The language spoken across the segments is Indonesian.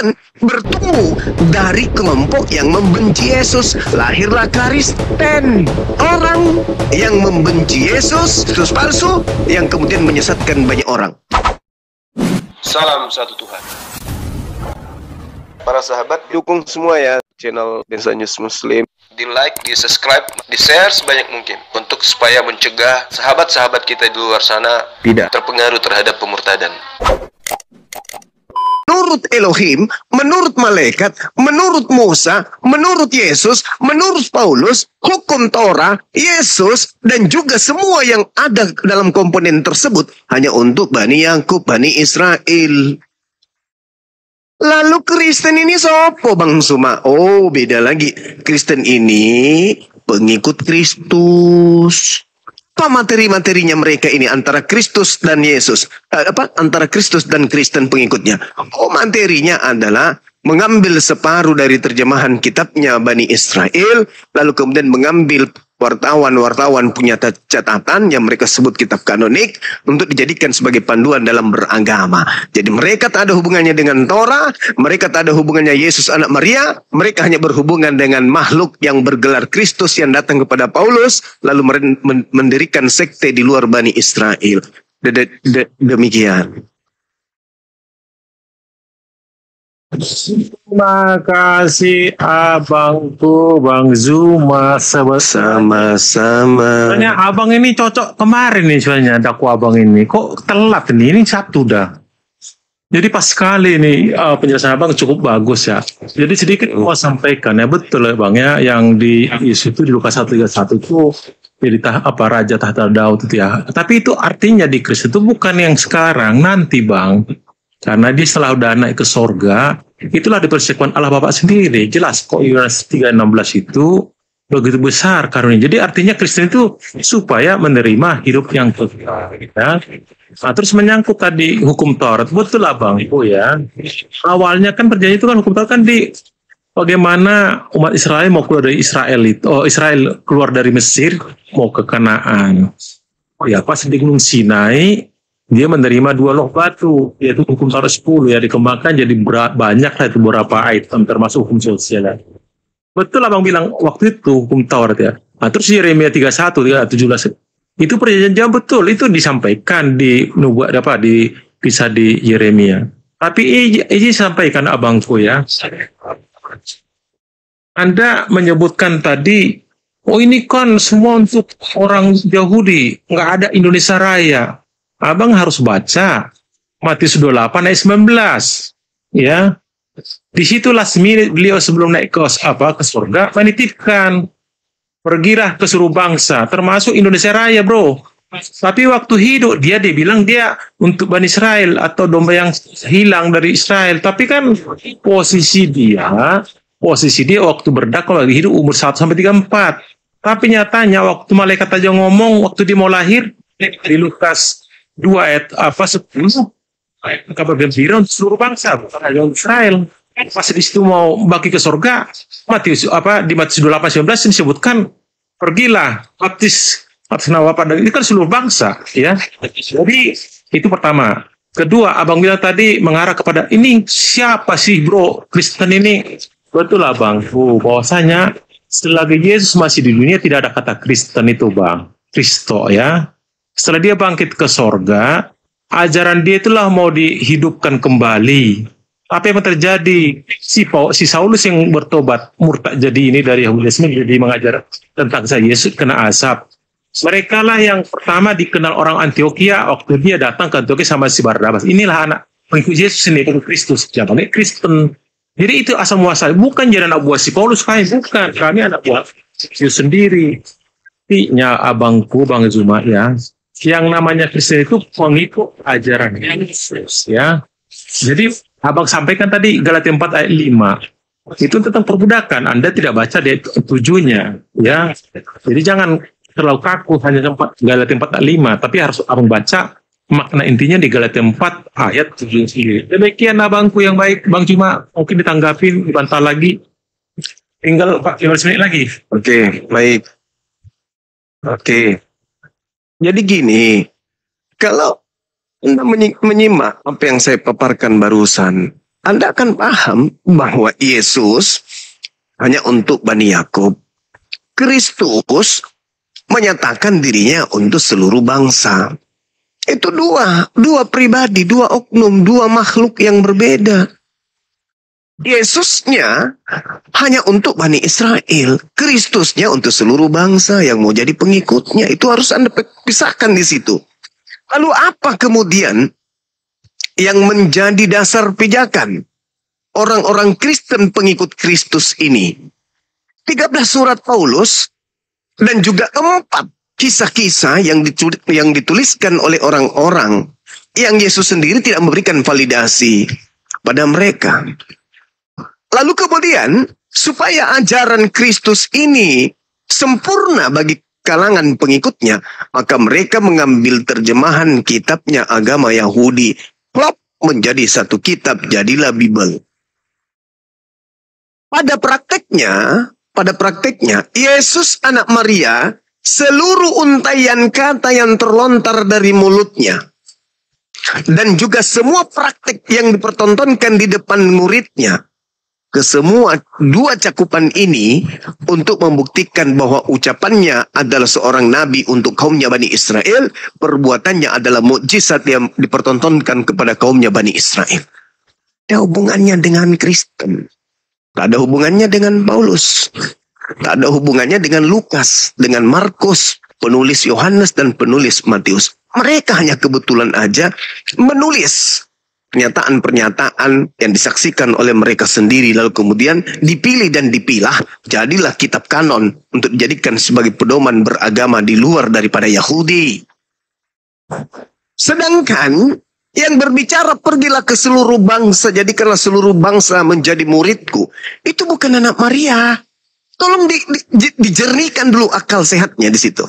Dan bertumbuh dari kelompok yang membenci Yesus, lahirlah Kristen. Orang yang membenci Yesus, Kristus palsu, yang kemudian menyesatkan banyak orang. Salam satu Tuhan. Para sahabat, dukung semua ya channel Densa News Muslim. Di like, di subscribe, di share sebanyak mungkin untuk supaya mencegah sahabat-sahabat kita di luar sana Tidak terpengaruh terhadap pemurtadan. Menurut Elohim, menurut malaikat, menurut Musa, menurut Yesus, menurut Paulus, hukum Torah, Yesus, dan juga semua yang ada dalam komponen tersebut hanya untuk Bani Yakub, Bani Israel. Lalu Kristen ini sopo Bang Suma? Oh, beda lagi. Kristen ini pengikut Kristus. Apa materi-materinya mereka ini antara Kristus dan Yesus? Antara Kristus dan Kristen pengikutnya? Oh, materinya adalah mengambil separuh dari terjemahan kitabnya Bani Israel, lalu kemudian mengambil wartawan punya catatan yang mereka sebut kitab kanonik untuk dijadikan sebagai panduan dalam beragama. Jadi mereka tak ada hubungannya dengan Torah, mereka tak ada hubungannya Yesus anak Maria, mereka hanya berhubungan dengan makhluk yang bergelar Kristus yang datang kepada Paulus, lalu mendirikan sekte di luar Bani Israel. Demikian. Terima kasih abangku Bang Zuma, Sama-sama. Sebenarnya abang ini cocok kemarin nih sebenarnya dakwah abang ini. Kok telat nih? Ini Sabtu dah. Jadi pas sekali nih penjelasan abang cukup bagus ya. Jadi sedikit mau sampaikan ya, betul ya bang ya, yang di Yesus itu di Lukas 1:31 itu jadi Raja tahta Daud itu ya. Tapi itu artinya di Kristus itu bukan yang sekarang, nanti bang. Karena dia setelah udah naik ke sorga, itulah dipersiapkan Allah Bapa sendiri. Jelas kok Yohanes 3:16 itu begitu besar karunia. Jadi artinya Kristen itu supaya menerima hidup yang kekal. Ya. Nah, terus menyangkut tadi hukum Taurat, betul lah bang Ibu ya. Awalnya kan perjanjian itu kan hukum Taurat kan di bagaimana umat Israel mau keluar dari Israel keluar dari Mesir mau ke Kanaan. Oh ya, pas di Gunung Sinai dia menerima 2 loh batu, yaitu hukum Taurat 10 ya, dikembangkan jadi banyak lah itu beberapa item termasuk hukum sosial. Betul abang bilang waktu itu hukum Taurat ya. Nah, terus Yeremia 31:17 itu perjanjian jam betul itu disampaikan di nubuat di kisah di Yeremia. Tapi ini sampaikan abangku ya. Anda menyebutkan tadi, oh ini kan semua untuk orang Yahudi, nggak ada Indonesia Raya. Abang harus baca Matius 28 ayat 19. Ya. Di situ last minute beliau sebelum naik ke surga menitipkan, pergilah ke seluruh bangsa, termasuk Indonesia Raya, bro. Tapi waktu hidup dia bilang dia untuk Bani Israel atau domba yang hilang dari Israel. Tapi kan posisi dia waktu berdakwah lagi hidup umur 1 sampai 34. Tapi nyatanya waktu malaikat aja ngomong waktu dia mau lahir di Lukas 2 ayat 10 kabar gembira untuk seluruh bangsa bukan hanya Israel. Pas di situ mau bagi ke surga, di Matius 28:19 disebutkan pergilah baptis atas nama Bapa dan ini kan seluruh bangsa ya. Jadi itu pertama. Kedua, abang bilang tadi mengarah kepada ini siapa sih bro Kristen ini? Betul lah bang, bahwasanya selagi Yesus masih di dunia tidak ada kata Kristen itu bang, Kristo ya. Setelah dia bangkit ke sorga, ajaran dia itulah mau dihidupkan kembali. Apa yang terjadi? Si Saulus yang bertobat murtad jadi ini dari Yahudaisme jadi mengajar tentang Yesus kena asap. Mereka lah yang pertama dikenal orang Antioquia waktu dia datang ke Antioquia sama si Barnabas. Inilah anak pengikut Yesus ini, pengikut Kristus. Jangan Kristen. Jadi itu asal muasal. Bukan jadi anak buah si Paulus, bukan. Kami anak buah Yesus sendiri. Artinya abangku Bang Zuma ya. Yang namanya Kristen itu pengikut ajaran Yesus ya. Jadi abang sampaikan tadi Galatia 4 ayat 5 itu tentang perbudakan. Anda tidak baca di 7-nya ya. Jadi jangan terlalu kaku hanya Galatia 4 ayat 5, tapi harus abang baca makna intinya di Galatia 4 ayat 7 sendiri. Demikian abangku yang baik Bang Cuma, mungkin ditanggapin, dibantah lagi. Tinggal 15 menit lagi. Oke, baik. Oke. Jadi gini, kalau Anda menyimak apa yang saya paparkan barusan, Anda akan paham bahwa Yesus hanya untuk Bani Yakub. Kristus menyatakan dirinya untuk seluruh bangsa. Itu dua pribadi, dua oknum, dua makhluk yang berbeda. Yesusnya hanya untuk Bani Israel, Kristusnya untuk seluruh bangsa yang mau jadi pengikutnya. Itu harus Anda pisahkan di situ. Lalu apa kemudian yang menjadi dasar pijakan orang-orang Kristen pengikut Kristus ini? 13 surat Paulus dan juga 4 kisah-kisah yang dituliskan oleh orang-orang yang Yesus sendiri tidak memberikan validasi pada mereka. Lalu kemudian, supaya ajaran Kristus ini sempurna bagi kalangan pengikutnya, maka mereka mengambil terjemahan kitabnya agama Yahudi, plop menjadi satu kitab, jadilah Bible. Pada prakteknya, Yesus anak Maria, seluruh untaian kata yang terlontar dari mulutnya, dan juga semua praktek yang dipertontonkan di depan muridnya, kesemua dua cakupan ini untuk membuktikan bahwa ucapannya adalah seorang nabi untuk kaumnya Bani Israel, perbuatannya adalah mukjizat yang dipertontonkan kepada kaumnya Bani Israel. Ada hubungannya dengan Kristen. Tak ada hubungannya dengan Paulus. Tak ada hubungannya dengan Lukas, dengan Markus, penulis Yohanes dan penulis Matius. Mereka hanya kebetulan aja menulis pernyataan-pernyataan yang disaksikan oleh mereka sendiri, lalu kemudian dipilih dan dipilah, jadilah kitab kanon untuk dijadikan sebagai pedoman beragama di luar daripada Yahudi. Sedangkan yang berbicara pergilah ke seluruh bangsa, jadikanlah seluruh bangsa menjadi muridku, itu bukan anak Maria. Tolong dijernihkan dulu akal sehatnya di situ.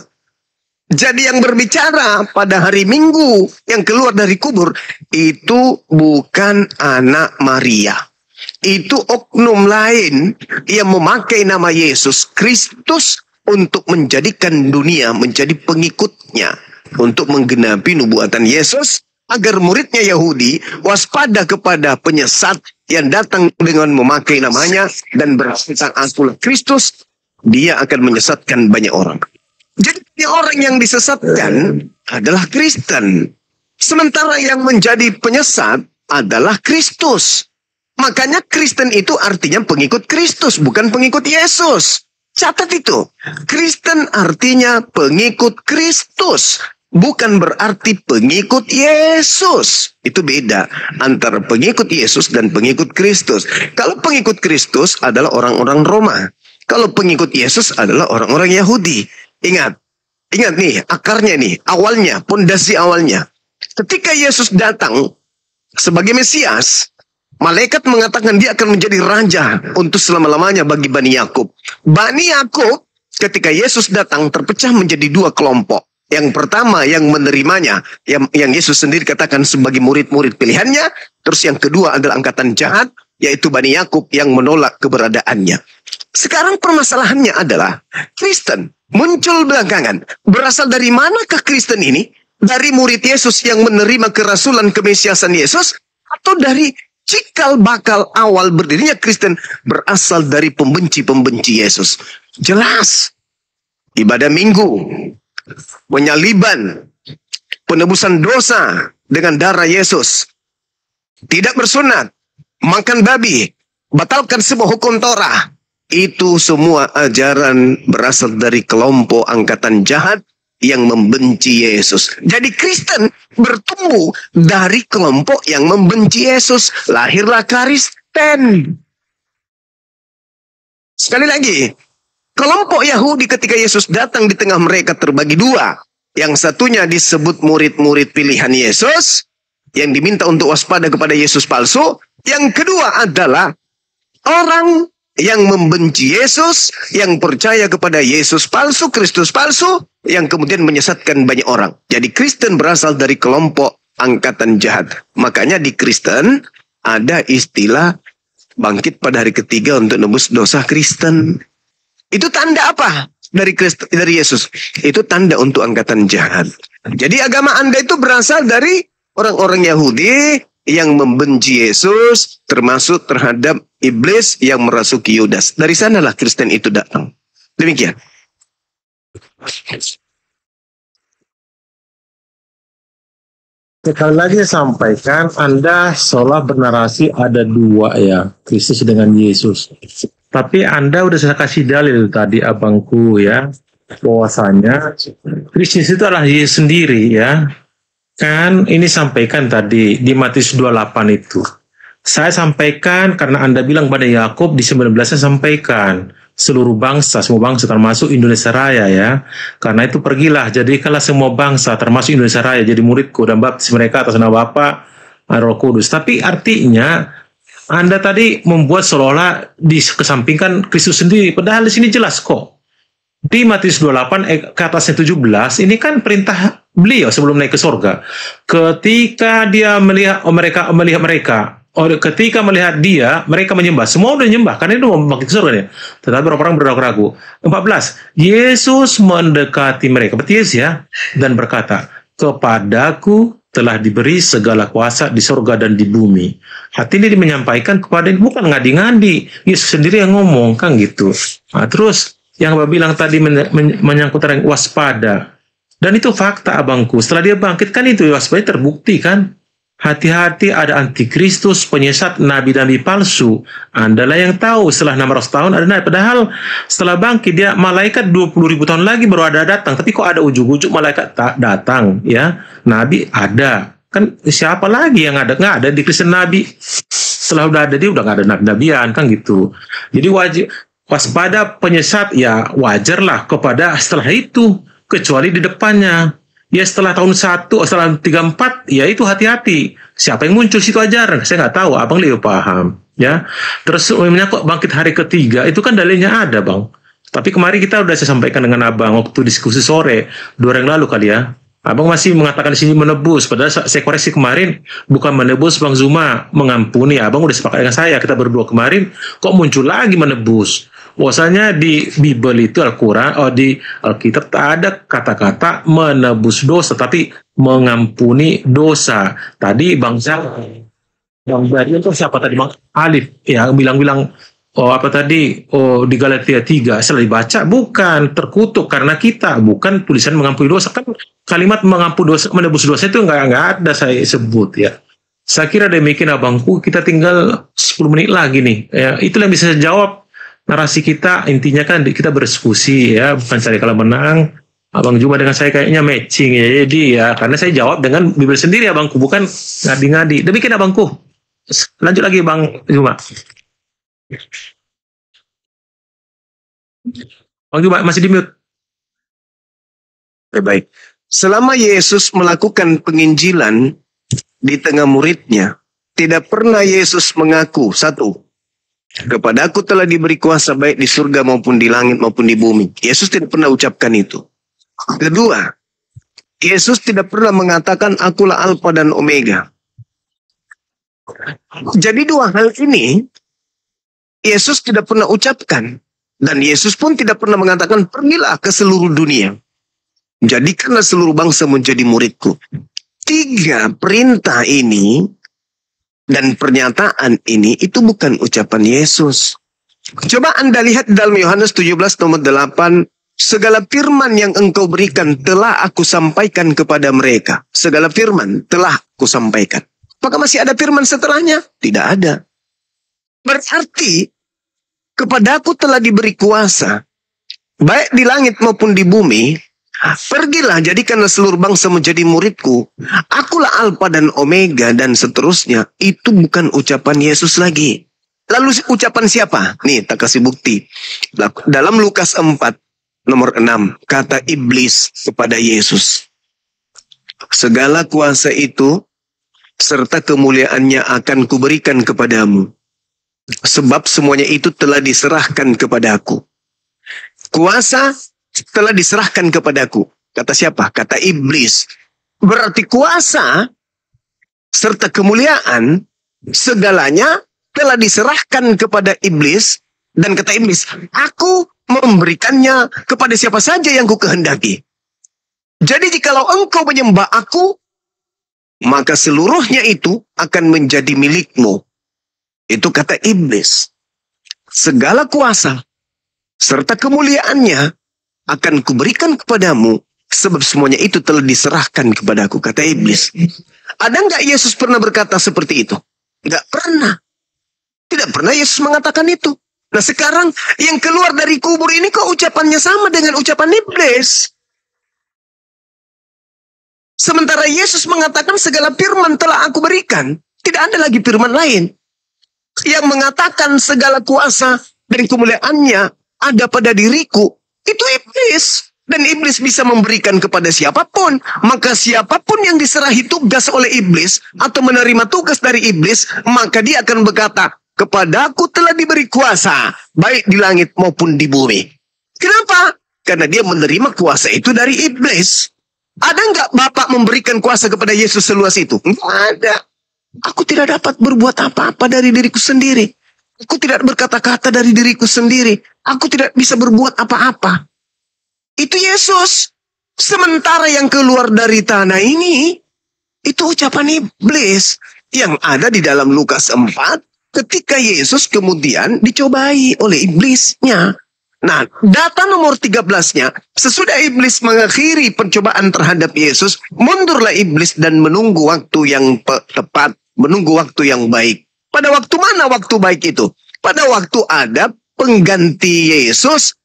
Jadi yang berbicara pada hari Minggu yang keluar dari kubur itu bukan anak Maria. Itu oknum lain yang memakai nama Yesus Kristus untuk menjadikan dunia menjadi pengikutnya. Untuk menggenapi nubuatan Yesus agar muridnya Yahudi waspada kepada penyesat yang datang dengan memakai namanya dan berkata akulah Kristus, dia akan menyesatkan banyak orang. Jadi orang yang disesatkan adalah Kristen. Sementara yang menjadi penyesat adalah Kristus. Makanya Kristen itu artinya pengikut Kristus, bukan pengikut Yesus. Catat itu. Kristen artinya pengikut Kristus, bukan berarti pengikut Yesus. Itu beda antara pengikut Yesus dan pengikut Kristus. Kalau pengikut Kristus adalah orang-orang Roma. Kalau pengikut Yesus adalah orang-orang Yahudi. Ingat nih, akarnya nih, awalnya, pondasi awalnya. Ketika Yesus datang sebagai Mesias, malaikat mengatakan dia akan menjadi raja untuk selama-lamanya bagi Bani Yakub. Bani Yakub ketika Yesus datang terpecah menjadi dua kelompok. Yang pertama yang menerimanya, yang Yesus sendiri katakan sebagai murid-murid pilihannya. Terus yang kedua adalah angkatan jahat, yaitu Bani Yakub yang menolak keberadaannya. Sekarang permasalahannya adalah Kristen muncul belakangan. Berasal dari manakah Kristen ini? Dari murid Yesus yang menerima kerasulan kemesiasan Yesus? Atau dari cikal bakal awal berdirinya Kristen berasal dari pembenci-pembenci Yesus? Jelas. Ibadah Minggu, penyaliban, penebusan dosa dengan darah Yesus, tidak bersunat, makan babi, batalkan semua hukum Torah. Itu semua ajaran berasal dari kelompok angkatan jahat yang membenci Yesus. Jadi Kristen bertumbuh dari kelompok yang membenci Yesus. Lahirlah Kristen. Sekali lagi, kelompok Yahudi ketika Yesus datang di tengah mereka terbagi dua. Yang satunya disebut murid-murid pilihan Yesus, yang diminta untuk waspada kepada Yesus palsu. Yang kedua adalah orang yang membenci Yesus, yang percaya kepada Yesus palsu, Kristus palsu, yang kemudian menyesatkan banyak orang. Jadi Kristen berasal dari kelompok angkatan jahat. Makanya di Kristen ada istilah bangkit pada hari ketiga untuk nebus dosa Kristen. Itu tanda apa dari Yesus? Itu tanda untuk angkatan jahat. Jadi agama Anda itu berasal dari orang-orang Yahudi yang membenci Yesus, termasuk terhadap iblis yang merasuki Yudas. Dari sanalah Kristen itu datang. Demikian. Sekali lagi saya sampaikan, Anda seolah bernarasi ada dua ya, Kristus dengan Yesus. Tapi Anda udah saya kasih dalil tadi abangku ya, bahwasanya Kristus itu adalah Yesus sendiri ya. Kan ini sampaikan tadi di Matius 28 itu. Saya sampaikan karena Anda bilang pada Yakub di 19 saya sampaikan seluruh bangsa, semua bangsa termasuk Indonesia Raya ya. Karena itu pergilah, jadikanlah semua bangsa termasuk Indonesia Raya jadi muridku dan baptis mereka atas nama Bapa dan Roh Kudus. Tapi artinya Anda tadi membuat seolah-olah dikesampingkan Kristus sendiri, padahal di sini jelas kok. Di Matius 28 ke atasnya 17 ini kan perintah beliau sebelum naik ke surga. Ketika dia melihat mereka, ketika melihat dia, mereka menyembah. Semua udah nyembah, karena itu mau bangkit ke surga ya. Tetapi orang-orang beragu-ragu. 14. Yesus mendekati mereka, berarti Yesus ya, dan berkata, kepadaku telah diberi segala kuasa di surga dan di bumi. Hati ini menyampaikan kepada ini, bukan ngadi-ngadi. Yesus sendiri yang ngomong, kan gitu. Nah, terus, yang Abang bilang tadi menyangkut tentang waspada. Dan itu fakta abangku. Setelah dia bangkit, kan itu waspada terbukti kan. Hati-hati ada antikristus, penyesat, nabi-nabi palsu. Andalah yang tahu setelah 600 tahun ada nabi. Padahal setelah bangkit dia malaikat 20.000 tahun lagi baru ada datang. Tapi kok ada ujuk-ujuk malaikat tak datang ya? Nabi ada. Kan siapa lagi yang ada? Nggak ada di Kristen nabi. Setelah udah ada dia udah nggak ada nabi-nabian kan gitu. Jadi wajib waspada penyesat ya wajarlah kepada setelah itu, kecuali di depannya. Ya setelah tahun 1, setelah 34, ya itu hati-hati. Siapa yang muncul situ ajaran? Saya nggak tahu, abang Leo paham. Ya. Terus menyangkut bangkit hari ketiga, itu kan dalilnya ada bang. Tapi kemarin kita udah saya sampaikan dengan abang, waktu diskusi sore, 2 hari yang lalu kali ya. Abang masih mengatakan di sini menebus, padahal saya koreksi kemarin, bukan menebus Bang Zuma, mengampuni. Abang udah sepakat dengan saya, kita berdua kemarin, kok muncul lagi menebus. Bahwasanya di Bible itu Al-Quran, di Alkitab tak ada kata-kata menebus dosa, tapi mengampuni dosa. Tadi Bang Zari itu siapa tadi Bang Alif ya bilang-bilang di Galatia 3 setelah dibaca bukan terkutuk karena kita, bukan tulisan mengampuni dosa. Kan kalimat mengampuni dosa, menebus dosa itu nggak ada saya sebut ya. Saya kira demikian abangku, kita tinggal 10 menit lagi nih ya, itulah yang bisa saya jawab. Narasi kita intinya kan kita berdiskusi ya, bukan cari kalah menang. Abang Juma dengan saya kayaknya matching ya, jadi ya karena saya jawab dengan Bible sendiri abangku, bukan ngadi-ngadi. Demikian abangku. Lanjut lagi Bang Juma. Bang Juma masih di mute. Baik. Selama Yesus melakukan penginjilan di tengah muridnya, tidak pernah Yesus mengaku, satu, kepadaku telah diberi kuasa baik di surga maupun di langit maupun di bumi. Yesus tidak pernah ucapkan itu. Kedua, Yesus tidak pernah mengatakan akulah Alfa dan Omega. Jadi 2 hal ini Yesus tidak pernah ucapkan. Dan Yesus pun tidak pernah mengatakan pergilah ke seluruh dunia, jadikanlah seluruh bangsa menjadi muridku. 3 perintah ini dan pernyataan ini itu bukan ucapan Yesus. Coba Anda lihat dalam Yohanes 17 nomor 8. Segala firman yang engkau berikan telah aku sampaikan kepada mereka. Segala firman telah aku sampaikan. Apakah masih ada firman setelahnya? Tidak ada. Berarti kepadaku telah diberi kuasa baik di langit maupun di bumi. Pergilah, jadikanlah seluruh bangsa menjadi muridku. Akulah Alfa dan Omega dan seterusnya. Itu bukan ucapan Yesus lagi. Lalu ucapan siapa? Nih, tak kasih bukti. Dalam Lukas 4, nomor 6, kata iblis kepada Yesus, segala kuasa itu serta kemuliaannya akan kuberikan kepadamu, sebab semuanya itu telah diserahkan kepadaku. Kuasa telah diserahkan kepadaku. Kata siapa? Kata iblis. Berarti kuasa serta kemuliaan segalanya telah diserahkan kepada iblis. Dan kata iblis, aku memberikannya kepada siapa saja yang ku kehendaki. Jadi jikalau engkau menyembah aku, maka seluruhnya itu akan menjadi milikmu. Itu kata iblis. Segala kuasa serta kemuliaannya akan kuberikan kepadamu, sebab semuanya itu telah diserahkan kepadaku, kata iblis. Ada nggak Yesus pernah berkata seperti itu? Nggak pernah. Tidak pernah Yesus mengatakan itu. Nah sekarang yang keluar dari kubur ini kok ucapannya sama dengan ucapan iblis. Sementara Yesus mengatakan segala firman telah aku berikan. Tidak ada lagi firman lain. Yang mengatakan segala kuasa dan kemuliaannya ada pada diriku. Itu iblis. Dan iblis bisa memberikan kepada siapapun. Maka siapapun yang diserahi tugas oleh iblis atau menerima tugas dari iblis, maka dia akan berkata, kepadaku telah diberi kuasa, baik di langit maupun di bumi. Kenapa? Karena dia menerima kuasa itu dari iblis. Ada nggak Bapak memberikan kuasa kepada Yesus seluas itu? Nggak ada. Aku tidak dapat berbuat apa-apa dari diriku sendiri. Aku tidak berkata-kata dari diriku sendiri. Aku tidak bisa berbuat apa-apa. Itu Yesus. Sementara yang keluar dari tanah ini, itu ucapan iblis yang ada di dalam Lukas 4 ketika Yesus kemudian dicobai oleh iblisnya. Nah, data nomor 13-nya, sesudah iblis mengakhiri pencobaan terhadap Yesus, mundurlah iblis dan menunggu waktu yang tepat, menunggu waktu yang baik. Pada waktu mana waktu baik itu? Pada waktu ada pengganti Yesus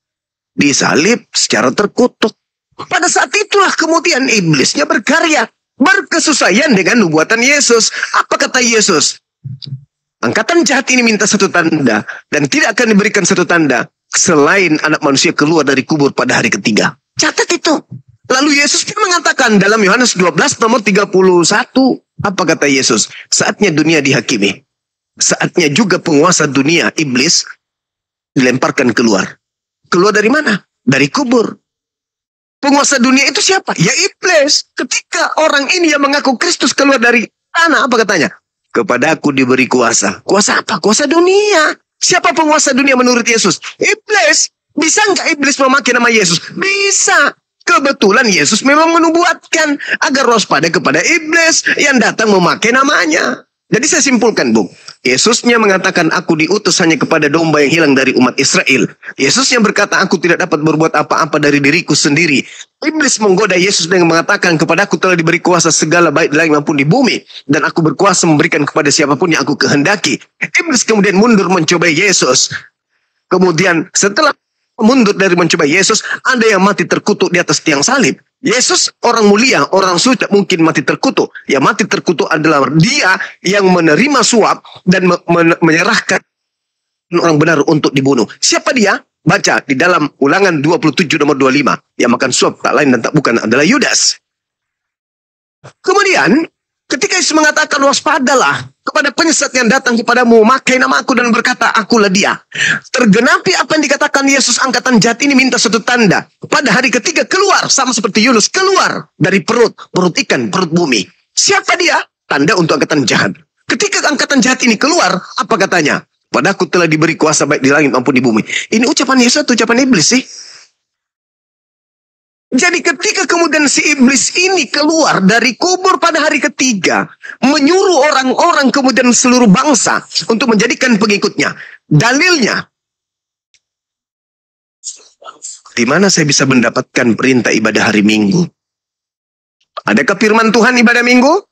disalib secara terkutuk. Pada saat itulah kemudian iblisnya berkarya, berkesusahan dengan nubuatan Yesus. Apa kata Yesus? Angkatan jahat ini minta satu tanda, dan tidak akan diberikan satu tanda selain anak manusia keluar dari kubur pada hari ketiga. Catat itu. Lalu Yesus pun mengatakan dalam Yohanes 12 nomor 31. Apa kata Yesus? Saatnya dunia dihakimi. Saatnya juga penguasa dunia, iblis, dilemparkan keluar. Keluar dari mana? Dari kubur. Penguasa dunia itu siapa? Ya iblis. Ketika orang ini yang mengaku Kristus keluar dari tanah, apa katanya? Kepadaku diberi kuasa. Kuasa apa? Kuasa dunia. Siapa penguasa dunia menurut Yesus? Iblis. Bisa nggak iblis memakai nama Yesus? Bisa. Kebetulan Yesus memang menubuatkan agar waspada kepada iblis yang datang memakai namanya. Jadi saya simpulkan, Bung. Yesusnya mengatakan, aku diutus hanya kepada domba yang hilang dari umat Israel. Yesusnya berkata, aku tidak dapat berbuat apa-apa dari diriku sendiri. Iblis menggoda Yesus dengan mengatakan, kepadaku telah diberi kuasa segala baik di langit maupun di bumi. Dan aku berkuasa memberikan kepada siapapun yang aku kehendaki. Iblis kemudian mundur mencobai Yesus. Kemudian setelah mundur dari mencobai Yesus, ada yang mati terkutuk di atas tiang salib. Yesus orang mulia, orang suci tak mungkin mati terkutuk. Yang mati terkutuk adalah dia yang menerima suap dan menyerahkan orang benar untuk dibunuh. Siapa dia? Baca di dalam Ulangan 27 nomor 25. Yang makan suap tak lain dan tak bukan adalah Yudas. Kemudian ketika Yesus mengatakan waspadalah kepada penyesat yang datang kepadamu, memakai nama aku dan berkata, akulah dia. Tergenapi apa yang dikatakan Yesus, angkatan jahat ini minta satu tanda. Pada hari ketiga keluar, sama seperti Yunus, keluar dari perut ikan, perut bumi. Siapa dia? Tanda untuk angkatan jahat. Ketika angkatan jahat ini keluar, apa katanya? Padaku telah diberi kuasa baik di langit maupun di bumi. Ini ucapan Yesus atau ucapan iblis sih? Jadi ketika kemudian si iblis ini keluar dari kubur pada hari ketiga, menyuruh orang-orang kemudian seluruh bangsa untuk menjadikan pengikutnya. Dalilnya, di mana saya bisa mendapatkan perintah ibadah hari Minggu? Adakah firman Tuhan ibadah Minggu?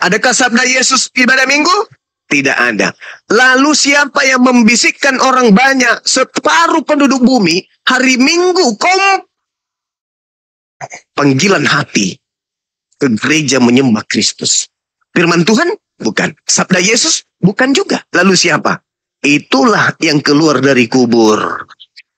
Adakah sabda Yesus ibadah Minggu? Tidak ada. Lalu siapa yang membisikkan orang banyak, separuh penduduk bumi, hari Minggu panggilan hati ke gereja menyembah Kristus? Firman Tuhan? Bukan. Sabda Yesus? Bukan juga. Lalu siapa? Itulah yang keluar dari kubur,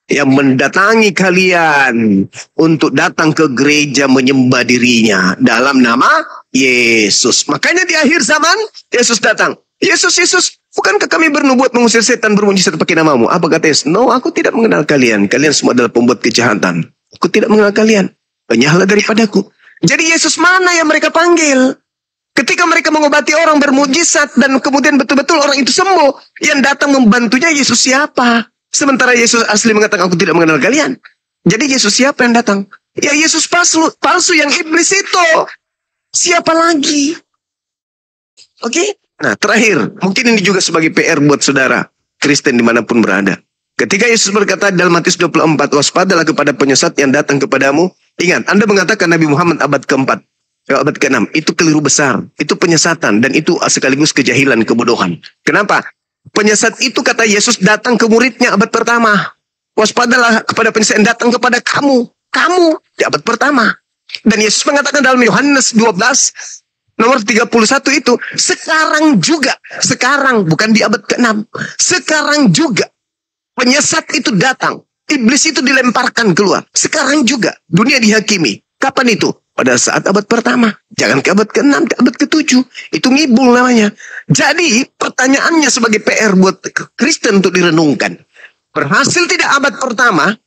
yang mendatangi kalian untuk datang ke gereja menyembah dirinya dalam nama Yesus. Makanya di akhir zaman Yesus datang. Yesus, bukankah kami bernubuat mengusir setan, bermujizat pakai namamu? Apa kata Yesus? No, aku tidak mengenal kalian. Kalian semua adalah pembuat kejahatan. Aku tidak mengenal kalian. Penyahlah daripadaku. Jadi Yesus mana yang mereka panggil? Ketika mereka mengobati orang, bermujizat, dan kemudian betul-betul orang itu sembuh, yang datang membantunya Yesus siapa? Sementara Yesus asli mengatakan, aku tidak mengenal kalian. Jadi Yesus siapa yang datang? Ya Yesus palsu yang iblis itu. Siapa lagi? Oke? Nah, terakhir, mungkin ini juga sebagai PR buat saudara Kristen dimanapun berada. Ketika Yesus berkata dalam Matius 24, waspadalah kepada penyesat yang datang kepadamu. Ingat, Anda mengatakan Nabi Muhammad abad keempat, abad ke-6. Itu keliru besar. Itu penyesatan. Dan itu sekaligus kejahilan, kebodohan. Kenapa? Penyesat itu kata Yesus datang ke muridnya abad pertama. Waspadalah kepada penyesat yang datang kepada kamu. Kamu di abad pertama. Dan Yesus mengatakan dalam Yohanes 12, nomor 31 itu, sekarang juga, sekarang bukan di abad ke-6, sekarang juga penyesat itu datang, iblis itu dilemparkan keluar, sekarang juga dunia dihakimi. Kapan itu? Pada saat abad pertama, jangan ke abad ke-6, ke abad ke-7, itu ngibul namanya. Jadi pertanyaannya sebagai PR buat Kristen untuk direnungkan, berhasil tidak abad pertama,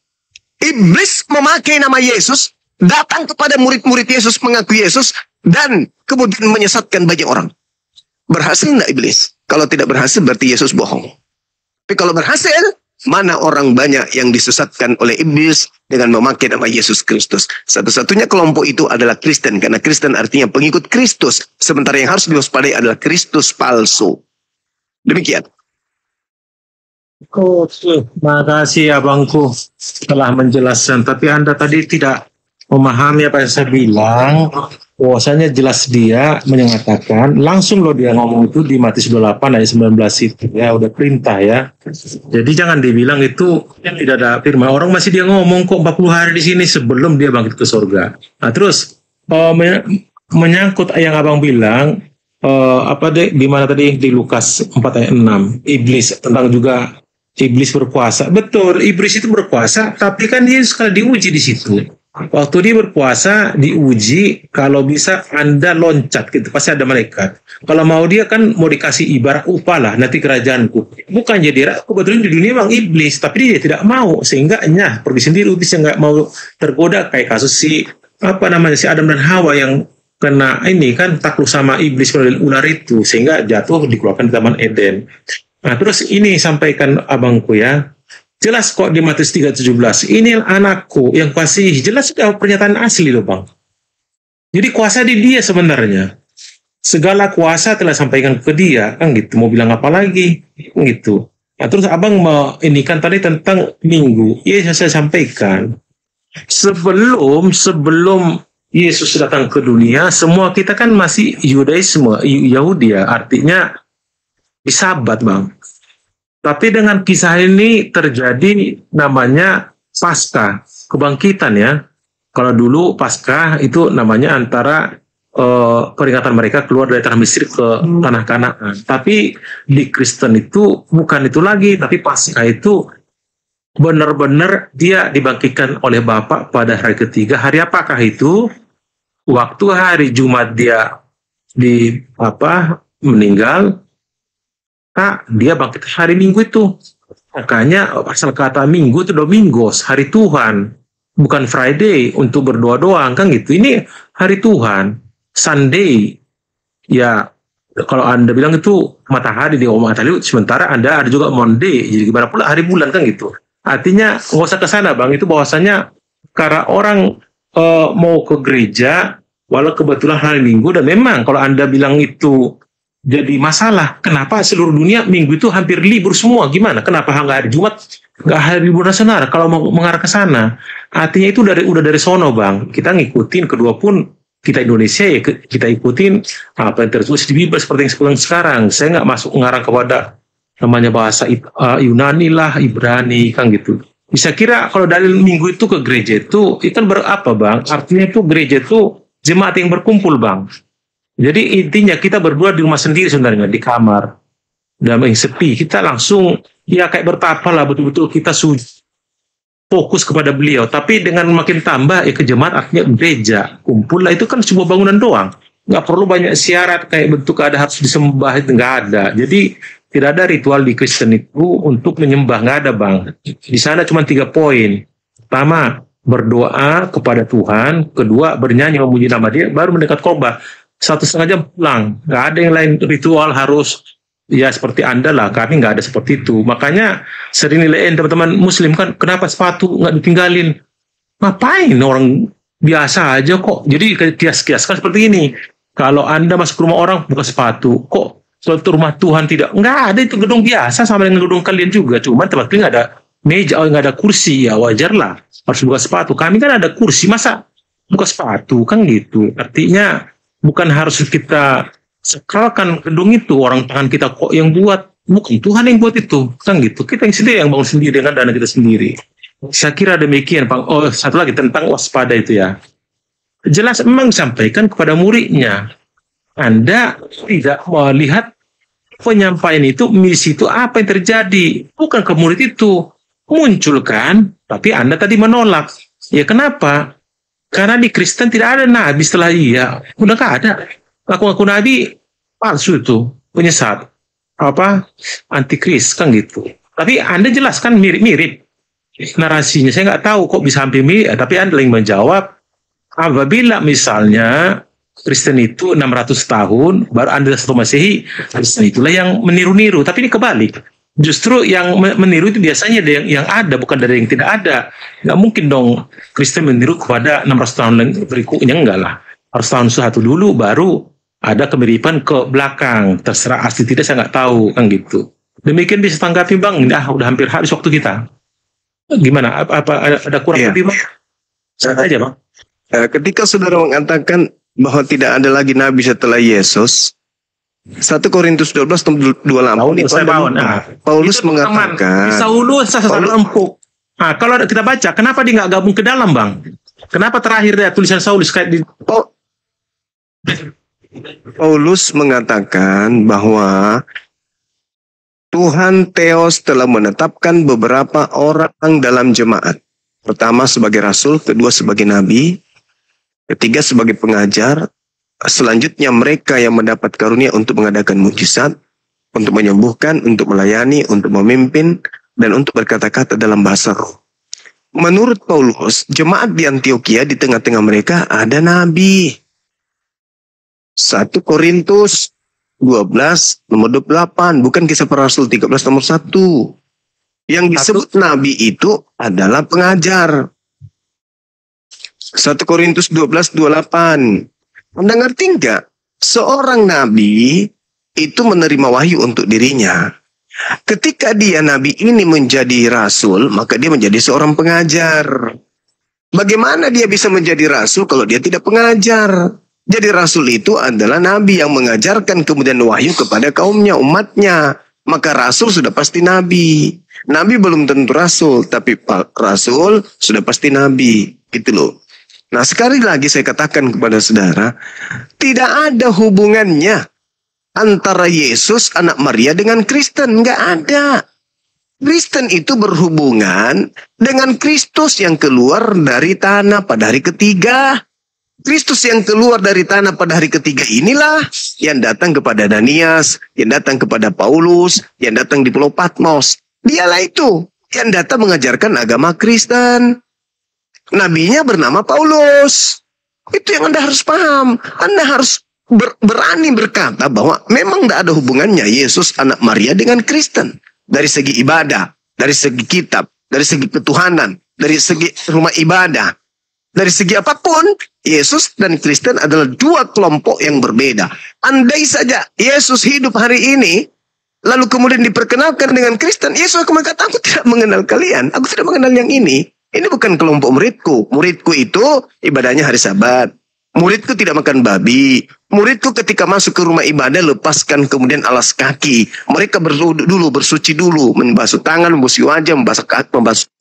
iblis memakai nama Yesus, datang kepada murid-murid Yesus, mengaku Yesus, dan kemudian menyesatkan banyak orang. Berhasil enggak iblis? Kalau tidak berhasil berarti Yesus bohong. Tapi kalau berhasil, mana orang banyak yang disesatkan oleh iblis dengan memakai nama Yesus Kristus. Satu-satunya kelompok itu adalah Kristen. Karena Kristen artinya pengikut Kristus. Sementara yang harus diwaspadai adalah Kristus palsu. Demikian. Terima kasih abangku telah menjelaskan. Tapi Anda tadi tidak memahami apa yang saya bilang. Bahwasanya jelas dia menyatakan, langsung loh dia ngomong itu di Matius 28 ayat 19 itu. Ya udah perintah ya. Jadi jangan dibilang itu tidak ada firman. Orang masih dia ngomong kok 40 hari di sini sebelum dia bangkit ke surga. Nah terus menyangkut yang abang bilang, di mana tadi di Lukas 4 ayat 6, iblis, tentang juga iblis berpuasa. Betul, iblis itu berpuasa, tapi kan dia sekali diuji di situ. Waktu dia berpuasa, diuji, kalau bisa Anda loncat gitu, pasti ada malaikat. Kalau mau dia kan mau dikasih ibarat upah lah, nanti kerajaanku. Bukan jadi, kebetulan di dunia memang iblis, tapi dia tidak mau, sehingga pergi sendiri, iblis yang nggak mau tergoda, kayak kasus si Adam dan Hawa yang kena ini kan takluk sama iblis melalui ular itu, sehingga jatuh dikeluarkan di Taman Eden. Nah terus ini sampaikan abangku ya, jelas kok di Matius 3:17, ini anakku yang kuasihi, jelas sudah pernyataan asli loh bang. Jadi kuasa di dia sebenarnya, segala kuasa telah sampaikan ke dia, kan gitu, mau bilang apa lagi, gitu. Nah terus abang mau ini kan tadi tentang minggu, ya saya sampaikan, sebelum Yesus datang ke dunia, semua kita kan masih Yudaisme, Yahudi ya, artinya di Sabat bang. Tapi dengan kisah ini terjadi namanya Paskah, kebangkitan ya. Kalau dulu Paskah itu namanya antara peringatan mereka keluar dari tanah Mesir ke tanah Kanaan. Tapi di Kristen itu bukan itu lagi, tapi Paskah itu benar-benar dia dibangkitkan oleh Bapa pada hari ketiga. Hari apakah itu? Waktu hari Jumat dia meninggal. Dia bangkit hari Minggu itu. Makanya asal kata Minggu itu Domingos, hari Tuhan. Bukan Friday untuk berdoa doang kan gitu. Ini hari Tuhan. Sunday. Ya kalau Anda bilang itu matahari di matahari, sementara Anda ada juga Monday. Jadi gimana pula hari bulan kan gitu. Artinya nggak usah ke sana bang. Itu bahwasanya karena orang mau ke gereja walau kebetulan hari Minggu, dan memang kalau Anda bilang itu jadi masalah, kenapa seluruh dunia minggu itu hampir libur semua? Gimana? Kenapa nggak hari Jumat, nggak hari libur nasional? Kalau mau mengarah ke sana, artinya itu udah dari sono bang. Kita ngikutin, kedua pun kita Indonesia ya, kita ikutin apa yang tertulis di Bible seperti yang sekarang. Saya nggak masuk mengarah kepada namanya bahasa Yunani lah, Ibrani kan gitu. Bisa kira kalau dalil minggu itu ke gereja itu kan berapa bang? Artinya itu gereja itu jemaat yang berkumpul bang. Jadi intinya kita berdua di rumah sendiri sebenarnya, di kamar, dalam yang sepi. Kita langsung, ya kayak bertapa lah, betul-betul kita fokus kepada beliau. Tapi dengan makin tambah, ke jemaat artinya gereja. Kumpul lah, itu kan sebuah bangunan doang. Nggak perlu banyak syarat, kayak bentuk ada harus disembah, itu nggak ada. Jadi tidak ada ritual di Kristen itu untuk menyembah, nggak ada bang. Di sana cuma 3 poin. Pertama, berdoa kepada Tuhan. Kedua, bernyanyi memuji nama dia, baru mendekat khotbah. 1,5 jam pulang, nggak ada yang lain ritual harus ya seperti Anda lah, kami nggak ada seperti itu. Makanya sering nilaiin teman-teman Muslim kan, kenapa sepatu nggak ditinggalin? Ngapain, orang biasa aja kok. Jadi kias-kiaskan seperti ini. Kalau Anda masuk ke rumah orang buka sepatu, kok suatu rumah Tuhan tidak? Nggak ada, itu gedung biasa sama dengan gedung kalian juga. Cuma tempat kalian nggak ada meja, nggak ada kursi, ya wajar lah harus buka sepatu. Kami kan ada kursi, masa buka sepatu kan gitu. Artinya bukan harus kita sakralkan gedung itu, orang tangan kita kok yang buat, bukan Tuhan yang buat itu, kan gitu. Kita yang sendiri yang bangun sendiri dengan dana kita sendiri. Saya kira demikian, Pak. Oh, satu lagi tentang waspada itu ya. Jelas memang disampaikan kepada muridnya. Anda tidak melihat penyampaian itu, misi itu apa yang terjadi. Bukan ke murid itu. Muncul kan, tapi Anda tadi menolak. Ya kenapa? Karena di Kristen tidak ada nabi setelah dia. Udah gak ada. Ngaku-ngaku nabi palsu itu. Penyesat. Antikris kan gitu. Tapi Anda jelaskan mirip-mirip narasinya. Saya nggak tahu kok bisa hampir mirip, tapi Anda yang menjawab. Apabila misalnya Kristen itu 600 tahun, baru Anda satu Masehi, Kristen itulah yang meniru-niru. Tapi ini kebalik. Justru yang meniru itu biasanya yang ada, bukan dari yang tidak ada. Nggak mungkin dong Kristen meniru kepada 600 tahun berikutnya, enggak lah. Harus tahun satu dulu, baru ada kemiripan ke belakang. Terserah asli tidak, saya nggak tahu, kan gitu. Demikian bisa tanggapi Bang. Udah hampir habis waktu kita. Gimana? Apa ada kurang lebih Bang? Saya aja Bang. Ketika saudara mengatakan bahwa tidak ada lagi nabi setelah Yesus, 1 Korintus 12:28 itu Paulus mengatakan Saulus empuk. Nah, kalau kita baca, kenapa dia nggak gabung ke dalam Bang? Kenapa terakhir dia tulisan Saulus kayak di Paulus mengatakan bahwa Tuhan Theos telah menetapkan beberapa orang dalam jemaat. Pertama sebagai rasul, kedua sebagai nabi, ketiga sebagai pengajar, selanjutnya mereka yang mendapat karunia untuk mengadakan mujizat, untuk menyembuhkan, untuk melayani, untuk memimpin, dan untuk berkata-kata dalam bahasa roh. Menurut Paulus, jemaat di Antioquia di tengah-tengah mereka ada nabi. 1 Korintus 12 nomor 28, bukan Kisah Para Rasul 13 nomor 1. Yang disebut nabi itu adalah pengajar. 1 Korintus 12:28. Anda ngerti nggak? Seorang nabi itu menerima wahyu untuk dirinya. Ketika dia nabi ini menjadi rasul, maka dia menjadi seorang pengajar. Bagaimana dia bisa menjadi rasul kalau dia tidak pengajar? Jadi rasul itu adalah nabi yang mengajarkan kemudian wahyu kepada kaumnya, umatnya. Maka rasul sudah pasti nabi. Nabi belum tentu rasul, tapi rasul sudah pasti nabi. Gitu loh. Nah, sekali lagi saya katakan kepada saudara, tidak ada hubungannya antara Yesus anak Maria dengan Kristen. Nggak ada. Kristen itu berhubungan dengan Kristus yang keluar dari tanah pada hari ketiga. Kristus yang keluar dari tanah pada hari ketiga inilah yang datang kepada Ananias, yang datang kepada Paulus, yang datang di Pulau Patmos. Dialah itu yang datang mengajarkan agama Kristen. Nabinya bernama Paulus. Itu yang Anda harus paham. Anda harus berani berkata bahwa memang tidak ada hubungannya Yesus anak Maria dengan Kristen. Dari segi ibadah, dari segi kitab, dari segi ketuhanan, dari segi rumah ibadah. Dari segi apapun, Yesus dan Kristen adalah dua kelompok yang berbeda. Andai saja Yesus hidup hari ini, lalu kemudian diperkenalkan dengan Kristen, Yesus akan berkata, aku tidak mengenal kalian, aku tidak mengenal yang ini. Ini bukan kelompok muridku. Muridku itu ibadahnya hari Sabat. Muridku tidak makan babi. Muridku ketika masuk ke rumah ibadah lepaskan kemudian alas kaki. Mereka berwudu dulu, bersuci dulu, membasuh tangan, membasuh wajah, membasuh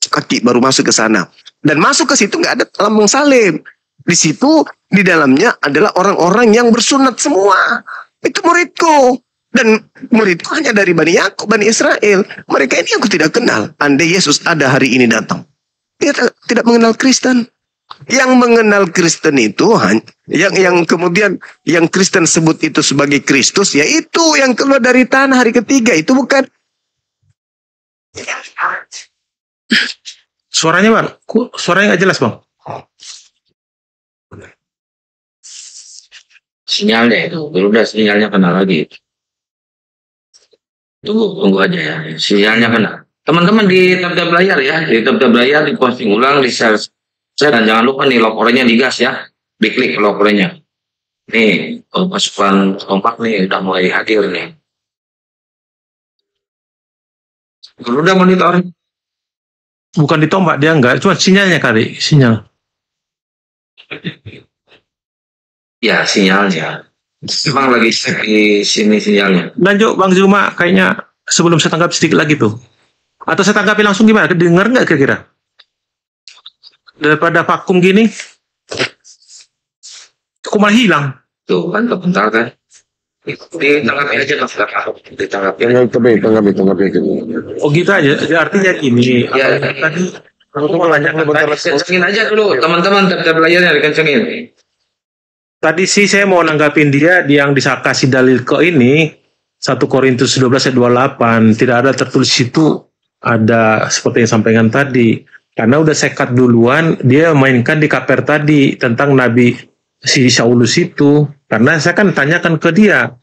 kaki, baru masuk ke sana. Dan masuk ke situ nggak ada lambang salib. Di situ di dalamnya adalah orang-orang yang bersunat semua. Itu muridku. Dan muridku hanya dari Bani Yakub, Bani Israel. Mereka ini aku tidak kenal. Andai Yesus ada hari ini datang, dia tidak mengenal Kristen. Yang mengenal Kristen itu yang kemudian yang Kristen sebut itu sebagai Kristus, yaitu yang keluar dari tanah hari ketiga. Itu bukan. Suaranya Bang, suaranya nggak jelas Bang. Sinyalnya itu, udah sinyalnya kena lagi. Tunggu aja ya, sinyalnya kena. Teman-teman di tab-tab layar ya, di tab-tab layar di posting ulang, di share, dan jangan lupa nih lock oranye digas ya, diklik lock oranye. Nih, pasukan kompak nih udah mulai hadir nih. Lu udah monitor? Bukan ditombak dia enggak, cuma sinyalnya kali, sinyal. Ya, sinyalnya. Emang lagi cek di sini sinyalnya. Lanjut Bang Zuma, kayaknya sebelum saya tanggapi sedikit lagi tuh. Atau saya tanggapi langsung gimana? Dengar nggak kira-kira? Daripada vakum gini, kok malah hilang? Tuh kan kebentar kan. Ditanggapi aja mas, ditanggapi. Tanggapi. Oh gitu aja. Jadi artinya gini. Ya, Tadi aku mau nanya kencengin aja dulu teman-teman tab layarnya dikencengin. Tadi sih saya mau nanggapin dia yang kasih dalil ke ini 1 Korintus 12 ayat 28 tidak ada tertulis itu ada seperti yang sampaikan tadi karena udah sekat duluan dia mainkan di kaper tadi tentang Nabi si Saulus itu karena saya kan tanyakan ke dia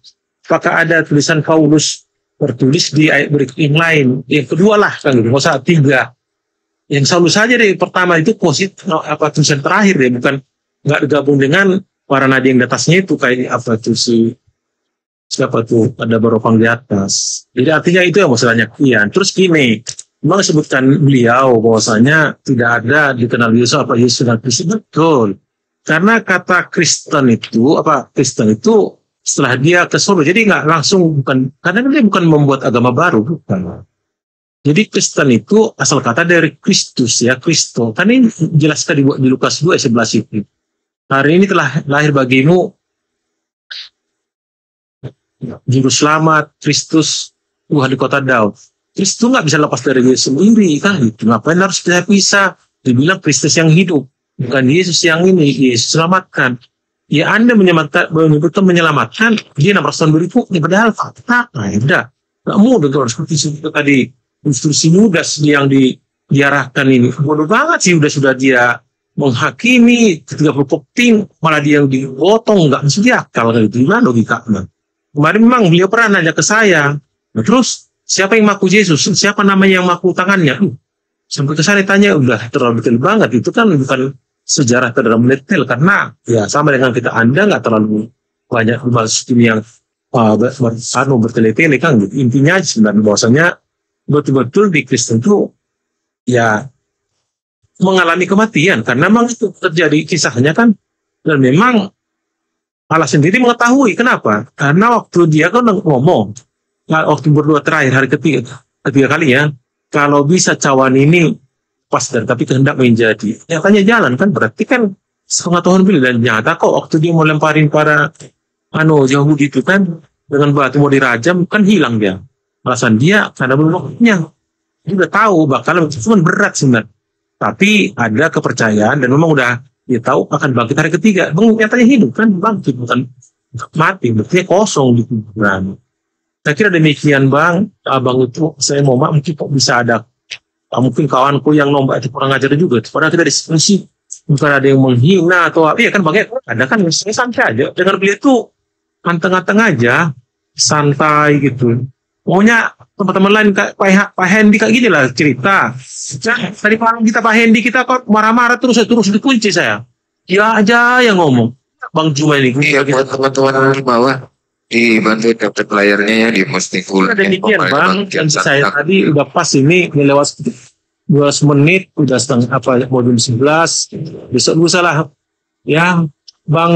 apakah ada tulisan Paulus tertulis di ayat berikut yang lain yang kedua lah kan gitu nggak usah 3 yang Saulus saja deh pertama itu positif apa tulisan terakhir ya bukan nggak gabung dengan para nabi yang di atasnya itu kayak apa tuh siapa tuh ada barokang di atas. Jadi artinya itu yang masalahnya kian. Terus gini, memang sebutkan beliau bahwasanya tidak ada dikenal Yesus apa Yesus dan Kristus betul. Karena kata Kristen itu setelah dia ke Solo, jadi nggak langsung bukan karena dia bukan membuat agama baru bukan. Jadi Kristen itu asal kata dari Kristus ya Kristo. Kan ini jelaskan di Lukas 2:11 itu. Hari ini telah lahir bagimu Juru Selamat, Kristus, Tuhan di kota Daud. Kristus nggak bisa lepas dari dia sendiri, kan? Itu ngapain harus pisah? Dibilang Kristus yang hidup, bukan Yesus yang ini. Yesus selamatkan. Ya Anda menyelamatkan, dia 600 tahun berikutnya, padahal fakta. Nah, udah. Nggak mudah tuh, seperti itu tadi. Instruksi Yudas yang diarahkan ini. Bodoh banget sih, sudah dia menghakimi ketika berpokting malah dia yang digotong nggak masuk akal gitu gimana logikanya kemarin memang beliau pernah nanya ke saya nah, terus siapa yang maku Yesus siapa namanya yang maku tangannya sampai ke sana tanya udah terlalu detail banget itu kan bukan sejarah terlalu detail karena ya sama dengan kita Anda nggak terlalu banyak memasuki yang bertele-tele kan gitu. Intinya sebenarnya bahwasanya betul-betul di Kristen itu ya mengalami kematian karena memang itu terjadi kisahnya kan dan memang Allah sendiri mengetahui kenapa karena waktu dia kan ngomong waktu berdua terakhir hari ketiga kalinya kalau bisa cawan ini pas dan tapi kehendak menjadi nyatanya jalan kan berarti kan setengah tahun beli dan nyata kok waktu dia mau lemparin para Yahudi itu kan dengan batu mau dirajam kan hilang dia alasan dia karena belum waktunya dia udah tahu bakal cuma berat sebenarnya tapi ada kepercayaan dan memang udah dia tahu akan bangkit hari ketiga. Bang nyatanya hidup kan bangkit bukan mati, berarti kosong di kuburan. Saya kira demikian Bang. Abang itu saya mau mungkin kok bisa ada mungkin kawanku yang nombak itu kurang ajar juga. Padahal kita diskusi bukan ada yang menghina atau apa ya kan Bang ya. Ada kan saya santai aja. Dengan beliau itu anteng-anteng aja, santai gitu. Maunya teman-teman lain Pak Hendy kayak gini lah cerita. Tadi kita Pak Hendy kita kok marah-marah terus dikunci saya. Dia aja yang ngomong. Bang Juma ini. Iya buat teman-teman di bawah dibantu daftar layarnya ya di Mustiful. Ada demikian Bang. Dan saya tadi udah pas ini lewat 12 menit udah setengah modul 11. Besok lusa lah ya. Bang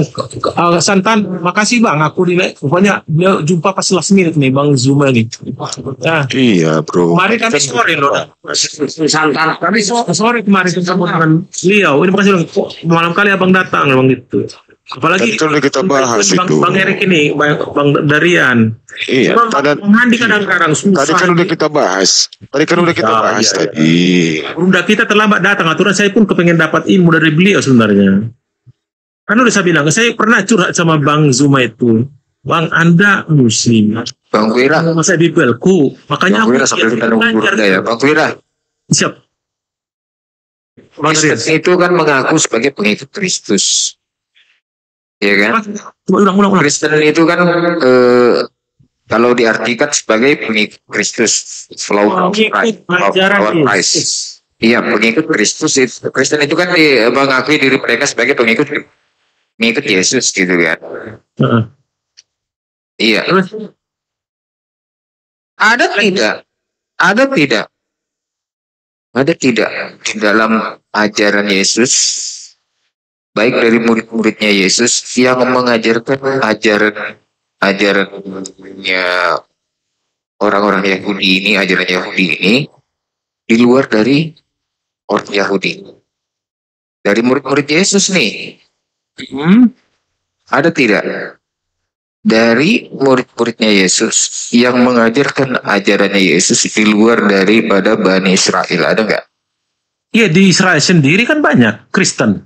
Santan, makasih Bang. Aku pokoknya dia jumpa pas last minute nih Bang Zuma nih. Nah, iya bro. Kemarin kami sore loh. Santan. Kami sore kemarin ketemu dengan beliau. Ini makasih malam kali Abang datang Bang gitu. Apalagi kan udah kita bahas Bang, itu. Bang Erik ini, Bang Darian. Iya. Bang Handi kadang-kadang susah. Tadi kan udah kita bahas. Tadi. Udah kita terlambat datang. Aturan saya pun kepengen dapat ilmu dari beliau sebenarnya. Kan udah saya bilang, saya pernah curhat sama Bang Zuma itu. Bang, Anda Muslim. Bang Wira. Saya bibelku. Makanya Bang Wira sampai kita nunggu ya. Bang Wira. Siap. Bang Kristen itu kan mengaku sebagai pengikut Kristus. Iya kan? Ulang. Kristen itu kan kalau diartikan sebagai pengikut Kristus, follower Christ. Iya, pengikut Kristus itu. Kristen itu kan mengakui diri mereka sebagai pengikut mengikut Yesus gitu kan. Heeh. Iya. Terus Ada tidak? Ada tidak? Ada tidak di dalam ajaran Yesus, baik dari murid-muridnya Yesus yang mengajarkan ajarannya orang-orang Yahudi ini, ajaran Yahudi ini di luar dari orang Yahudi. Dari murid-murid Yesus nih, ada tidak? Dari murid-muridnya Yesus yang mengajarkan ajarannya Yesus di luar daripada Bani Israel, ada nggak? iya, di Israel sendiri kan banyak Kristen.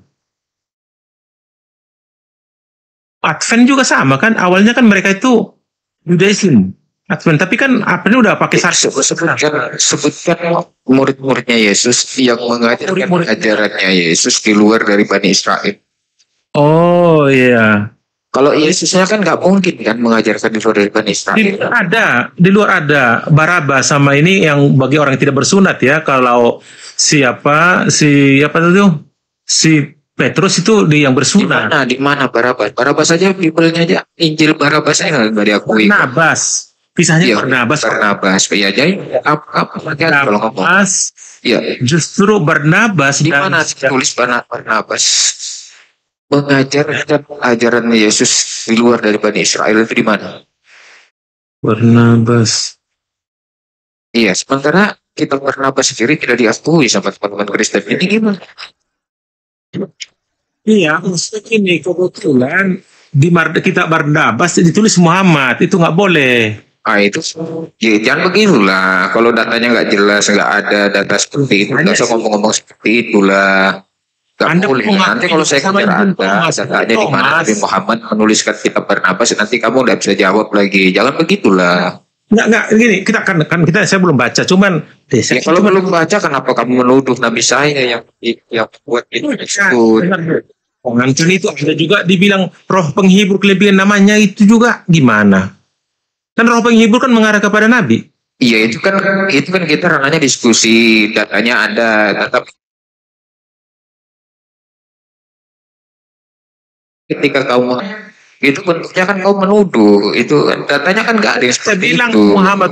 Advent juga sama kan, awalnya kan mereka itu Judaism Advent, tapi kan Advent udah pakai Sebutkan murid-muridnya Yesus yang mengajarkan ajarannya Yesus di luar dari Bani Israel. Oh iya. Kalau Yesusnya kan nggak mungkin kan mengajarkan di luar dari Bani Israel. Di luar ada Barabas sama ini yang bagi orang yang tidak bersunat ya. Kalau si Petrus itu yang bersunat. Di mana Barabas? Barabas saja Biblenya aja, Injil Barabas aja nggak diakui. Barnabas. Pisahnya Barnabas. Ya, jadi apa kalau ngomong? Ya, justru Barnabas di mana tulis Barnabas mengajarkan ajaran Yesus di luar dari Bani Israel itu di mana? Barnabas. Iya, sementara kitab Barnabas sendiri tidak diakui sama teman-teman Kristen. Ini gimana? Iya, maksudnya ini kebetulan di kitab Barnabas ditulis Muhammad, itu nggak boleh. Itu ya, jangan begitulah. Kalau datanya nggak jelas, nggak ada data seperti itu, nggak usah ngomong-ngomong seperti itulah. Nggak boleh. Nanti kalau saya kejar Anda, datanya di mana Nabi Muhammad menuliskan kitab Barnabas, nanti kamu nggak bisa jawab lagi. Jangan begitulah. Nggak gini, saya belum baca, cuman kalau belum baca, kenapa kamu menuduh Nabi saya yang buat itu? Pengantin itu ada juga dibilang roh penghibur kelebihan namanya itu juga gimana? Kan roh penghibur kan mengarah kepada Nabi. Iya, itu kan kita ranahnya diskusi, datanya ada, tetap ketika kamu itu bentuknya kan kau menuduh, itu datanya kan nggak ada yang saya bilang itu. Muhammad,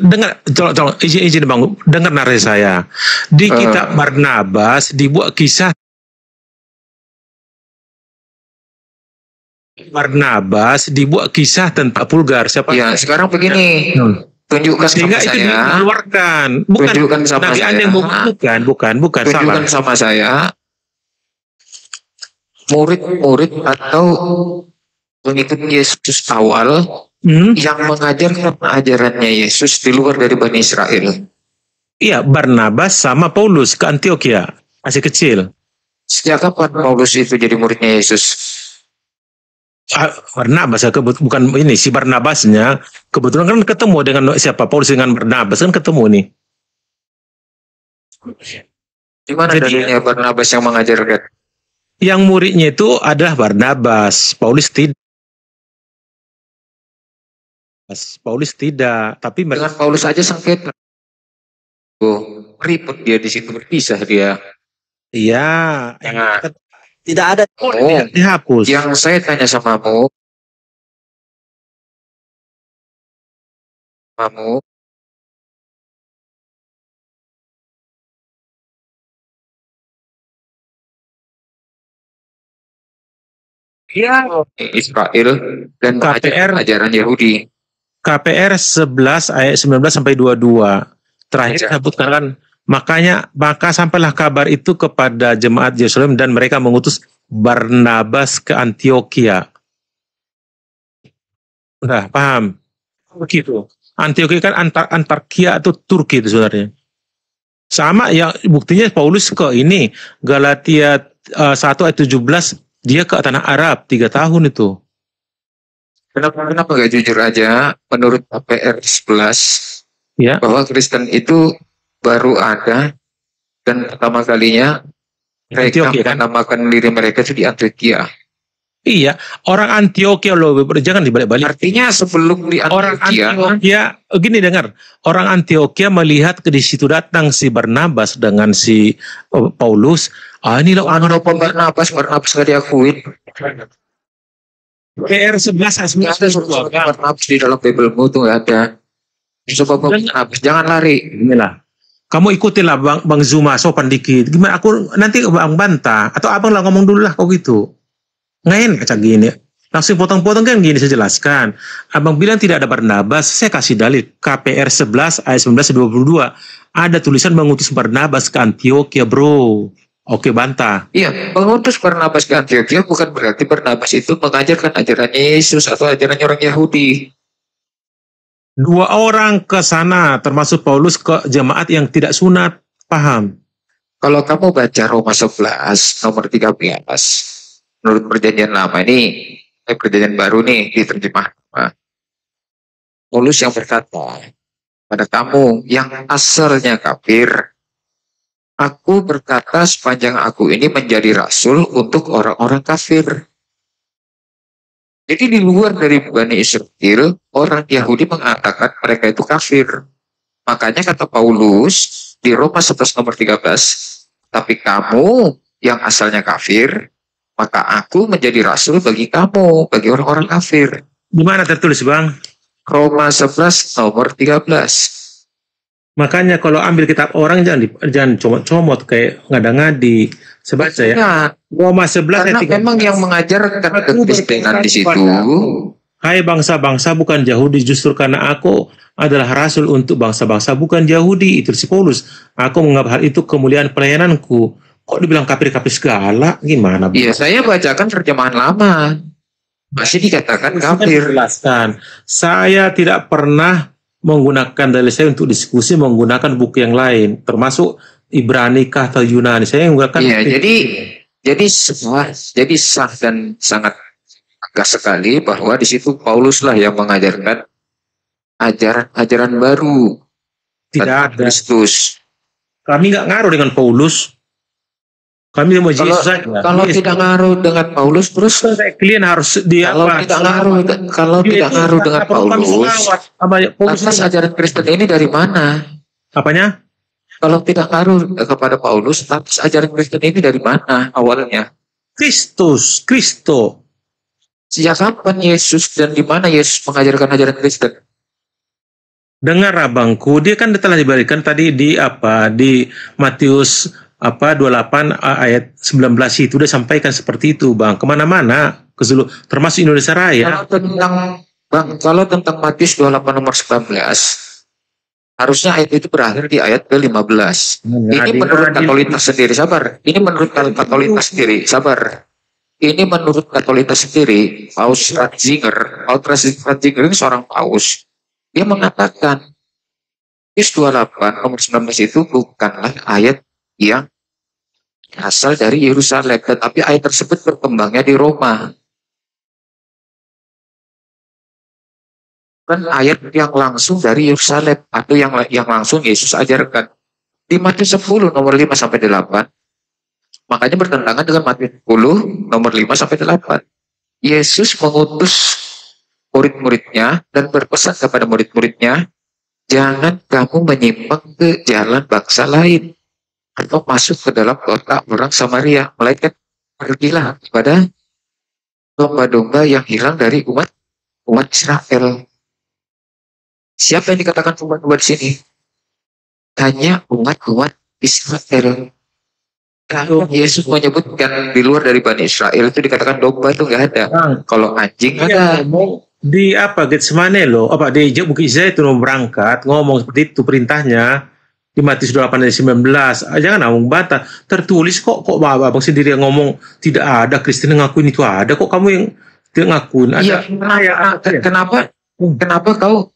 dengar, tolong izin bang, dengar narasi saya di kitab Barnabas dibuat kisah tentang vulgar. Siapa? Ya, sekarang begini, tunjukkan sehingga sama itu saya. Dikeluarkan. Bukan tunjukkan sama Nabi saya. Anda yang membutuhkan, bukan tunjukkan salah. sama saya murid-murid atau pengikut Yesus awal yang mengajarkan ajarannya Yesus di luar dari Bani Israel. Iya, Barnabas sama Paulus ke Antioquia, masih kecil. Sejak kapan Paulus itu jadi muridnya Yesus? Barnabas bukan ini, si Barnabasnya kebetulan kan ketemu dengan siapa, Paulus dengan Barnabas kan ketemu nih. Di mana dalilnya Barnabas yang mengajarkan? Yang muridnya itu adalah Barnabas, Paulus tidak, tapi dengan Paulus aja sengketa. Ribut dia di situ, berpisah dia. Iya, Tidak ada. dihapus. Yang saya tanya sama kamu, Israel dan KPR ajaran Yahudi. KPR 11 ayat 19 sampai 22. Terakhir sebutkan kan, maka sampailah kabar itu kepada jemaat Yerusalem dan mereka mengutus Barnabas ke Antioquia. Udah paham? Begitu. Antioquia kan Antakya atau Turki itu sebenarnya. Sama ya, buktinya Paulus ke ini Galatia 1 ayat 17, dia ke tanah Arab 3 tahun itu. Kenapa nggak jujur aja menurut KPR 11 Ya. bahwa Kristen itu baru ada dan pertama kalinya mereka menamakan diri mereka itu di Antioquia. Iya, orang Antioquia loh, jangan dibalik-balik. Artinya sebelum di Orang Antioquia, gini dengar, orang Antioquia melihat di situ datang si Barnabas dengan si Paulus. Ini loh Barnabas nggak diakuin. PR 11 ayat Nggak ada 11 surat Bang. Barnabas di dalam Biblemu tuh nggak ada. Coba Barnabas, jangan lari. Inilah. Kamu ikutilah Bang Zuma sopan dikit. Gimana aku nanti Bang bantah atau Abang lah ngomong dulu lah kok gitu. Nggak enak kayak gini. Langsung potong-potong kan gini saya jelaskan. Abang bilang tidak ada Barnabas, saya kasih dalil KPR 11 ayat 19-22. Ada tulisan mengutus Barnabas ke Antioquia, bro. Oke, bantah. Iya, mengutus Barnabas ke Antioquia bukan berarti Barnabas itu mengajarkan ajaran Yesus atau ajaran orang Yahudi. 2 orang ke sana, termasuk Paulus ke jemaat yang tidak sunat. Paham? Kalau kamu baca Roma 11 nomor 13, menurut perjanjian lama ini, perjanjian baru nih diterjemah. Paulus yang berkata pada kamu yang asalnya kafir, aku berkata sepanjang aku ini menjadi rasul untuk orang-orang kafir. Jadi di luar dari Bani Israel, orang Yahudi mengatakan mereka itu kafir. Makanya kata Paulus di Roma 11 nomor 13, tapi kamu yang asalnya kafir, maka aku menjadi rasul bagi kamu, bagi orang-orang kafir. Di mana tertulis, Bang? Roma 11 nomor 13. Makanya kalau ambil kitab orang jangan comot-comot kayak ngada-ngadi. Sebab saya Nah, Roma 11 karena ayat 13. memang yang mengajarkan kekristenan di situ. Hai bangsa-bangsa bukan Yahudi, justru karena aku adalah rasul untuk bangsa-bangsa bukan Yahudi. Itu si Paulus. Aku menganggap hal itu kemuliaan pelayananku. Kok dibilang kafir-kafir segala? Gimana? Iya, saya bacakan terjemahan lama. Masih dikatakan kafir. Jelaskan. Saya tidak pernah menggunakan dalil saya untuk diskusi menggunakan buku yang lain, termasuk Ibrani kah atau Yunani. Saya menggunakan. Iya, jadi sah dan sangat tegas sekali bahwa di situ Paulus lah yang mengajarkan ajaran baru Tidak tentang ada. Kristus. Kami nggak ngaruh dengan Paulus. Kami mau Kalau, Yesus saja. kalau tidak ngaruh dengan Paulus, terus Kalian harus dia kalau tidak ngaruh dengan Paulus, lantas ajaran Kristen ini dari mana? Apanya? Kalau tidak ngaruh kepada Paulus, lantas ajaran Kristen ini dari mana awalnya? Kristo. Sejak kapan Yesus dan di mana Yesus mengajarkan ajaran Kristen? Dengar abangku, dia kan telah diberikan tadi di Matius 28 ayat 19 itu udah sampaikan seperti itu, Bang. Kemana-mana, ke seluruh, termasuk Indonesia Raya. Kalau tentang Matius 28 nomor 19, harusnya ayat itu berakhir di ayat ke-15. Ini menurut Katolitas sendiri, sabar. Ini menurut Katolitas sendiri, sabar. Ini menurut Katolitas sendiri, Paus Ratzinger ini seorang paus. Dia mengatakan, Matius 28 nomor 19 itu bukanlah ayat yang asal dari Yerusalem, tetapi ayat tersebut berkembangnya di Roma. Kan ayat yang langsung dari Yerusalem atau yang langsung Yesus ajarkan. Di Matius 10 nomor 5 sampai 8. Makanya bertentangan dengan Matius 10 nomor 5 sampai 8. Yesus mengutus murid-muridnya dan berpesan kepada murid-muridnya, jangan kamu menyimpang ke jalan bangsa lain atau masuk ke dalam kota orang Samaria, melainkan pergilah kepada domba-domba yang hilang dari umat Israel. Siapa yang dikatakan umat-umat di sini? Hanya umat Israel. Kalau Yesus menyebutkan di luar dari Bani Israel itu dikatakan domba itu nggak ada. Kalau anjing ada. Di Getsemane loh, di Bukit Zaitun berangkat ngomong seperti itu perintahnya. Di Matius 28 ayat 19, jangan ngomong bantah. Tertulis kok abang sendiri yang ngomong tidak ada Kristen yang ngakuin itu ada. Kok kamu yang tidak ngakuin? Iya, kenapa kau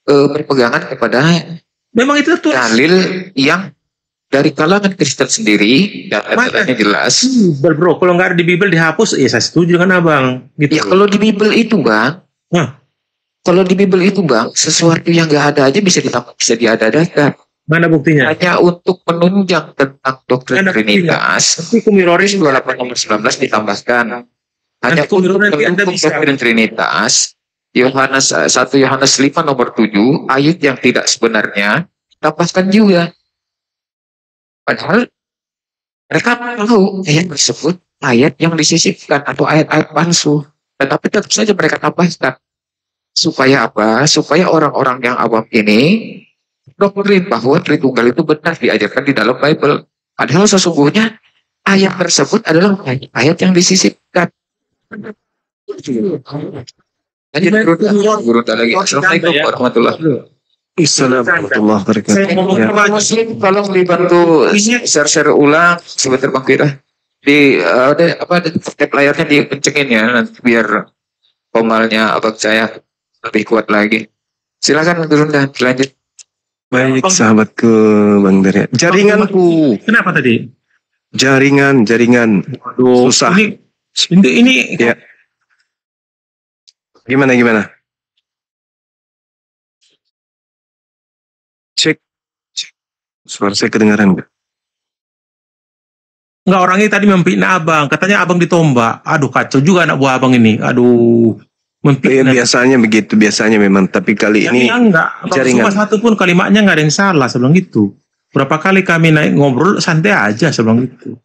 berpegangan kepada memang itu tertulis dalil yang dari kalangan Kristen sendiri dan datanya jelas. Bro, kalau nggak ada di Bible dihapus, ya saya setuju dengan abang. Gitu. Ya kalau di Bible itu bang, kalau di Bible itu bang, sesuatu yang nggak ada aja bisa diada-adakan. Mana buktinya? Hanya untuk menunjang tentang doktrin Trinitas. Matius 28 nomor 19 ditambahkan. Hanya untuk mendukung doktrin Trinitas. 1 Yohanes 5 nomor 7 ayat yang tidak sebenarnya ditambahkan juga. Padahal mereka tahu ayat tersebut ayat yang disisipkan atau ayat-ayat palsu. Tetapi tetap saja mereka tambahkan. Supaya apa? Supaya orang-orang yang awam ini doktrin bahwa Tritunggal itu benar diajarkan di dalam Bible. Padahal sesungguhnya ayat tersebut adalah ayat yang disisipkan. Lanjut guru lagi. Assalamualaikum warahmatullahi wabarakatuh. Assalamualaikum warahmatullahi wabarakatuh. Tolong dibantu share ulang sebentar Bang Kira. Di ada tab layarnya dikencengin ya nanti biar komalnya abang saya lebih kuat lagi. Silakan turun dan lanjut. Baik sahabatku Bang Derya. Jaringanku. Kenapa tadi? Jaringan. Aduh, Susah. Ini Ya. Gimana? Cek. Suara saya kedengaran nggak? Enggak, orangnya tadi memfitnah abang. Katanya abang ditombak. Aduh, kacau juga anak buah abang ini. Aduh, Ya, memfitnah. biasanya begitu, biasanya memang. Tapi kali ini enggak. jaringan. Cuma satu pun kalimatnya enggak ada yang salah sebelum itu. Berapa kali kami naik ngobrol santai aja sebelum itu.